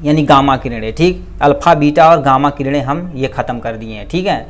Speaker 1: यानी गामा किरणें, ठीक। अल्फा बीटा और गामा किरणें हम ये खत्म कर दिए हैं, ठीक है।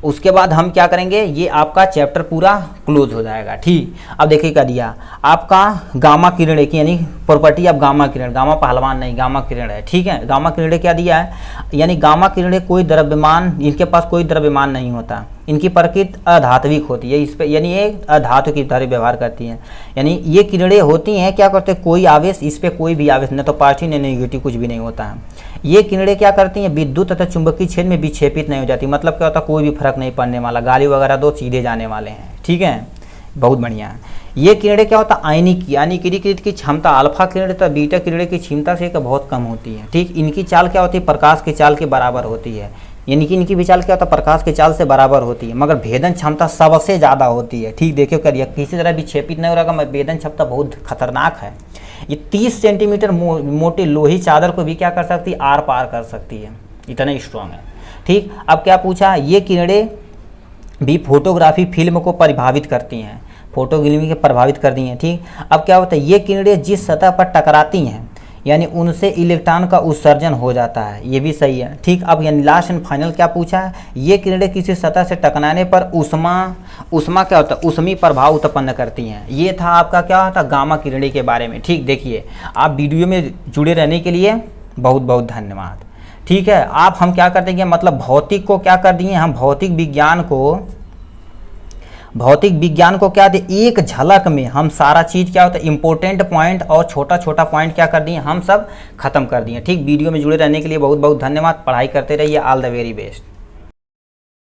Speaker 1: उसके बाद हम क्या करेंगे, ये आपका चैप्टर पूरा क्लोज हो जाएगा, ठीक। अब देखिए क्या दिया आपका गामा किरणें की, यानी property of gamma Kiran, gamma पहलवान नहीं गामा किरण है, ठीक है। गामा किरणें क्या दिया है, यानी गामा किरणें कोई द्रव्यमान, इनके पास कोई द्रव्यमान नहीं होता, इनकी प्रकृति अधात्विक होती है, इस पर यानी ये अधातु की तरह व्यवहार करती हैं। यानी ये किरणें होती हैं क्या करते हैं, कोई आवेश, इस पर कोई भी आवेश, न तो पॉजिटिव न नेगेटिव, कुछ भी नहीं होता है। ये किरणें क्या करती हैं, विद्युत तथा चुंबकीय क्षेत्र में विक्षेपित नहीं हो जाती, मतलब क्या होता है, कोई भी फर्क नहीं पड़ने वाला, गाली वगैरह दो सीधे जाने वाले हैं, ठीक है। बहुत बढ़िया है। ये किरणें क्या होता है, आयनिक यानी किरणीकृत की क्षमता अल्फा किरणें तथा बीटा किरणें की क्षमता से बहुत कम होती है, ठीक। इनकी चाल क्या होती है, प्रकाश की चाल के बराबर होती है, यानी कि इनकी विचाल क्या होता है, प्रकाश की चाल से बराबर होती है, मगर भेदन क्षमता सबसे ज़्यादा होती है, ठीक। देखियो करिए किसी तरह विक्षेपित नहीं हो रहा, भेदन क्षमता बहुत खतरनाक है। ये 30 सेंटीमीटर मोटी लोही चादर को भी क्या कर सकती है, आर पार कर सकती है, इतना स्ट्रॉन्ग है, ठीक। अब क्या पूछा, ये किरणें भी फोटोग्राफी फिल्म को प्रभावित करती हैं, फोटोग्राफी को प्रभावित करती हैं, ठीक। अब क्या होता है, ये किरणें जिस सतह पर टकराती हैं यानी उनसे इलेक्ट्रॉन का उत्सर्जन हो जाता है, ये भी सही है, ठीक। अब यानी लास्ट एंड फाइनल क्या पूछा है, ये किरणें किसी सतह से टकराने पर उष्मा क्या होता है, ऊष्मीय प्रभाव उत्पन्न करती हैं। ये था आपका क्या होता है, गामा किरणें के बारे में, ठीक। देखिए आप वीडियो में जुड़े रहने के लिए बहुत बहुत धन्यवाद, ठीक है। आप हम क्या कर देंगे, मतलब भौतिक को क्या कर दिए हम, भौतिक विज्ञान को क्या दे, एक झलक में हम सारा चीज़ क्या होता है, इंपॉर्टेंट पॉइंट और छोटा छोटा पॉइंट क्या कर दिए हम सब खत्म कर दिए, ठीक। वीडियो में जुड़े रहने के लिए बहुत बहुत धन्यवाद। पढ़ाई करते रहिए, ऑल द वेरी बेस्ट।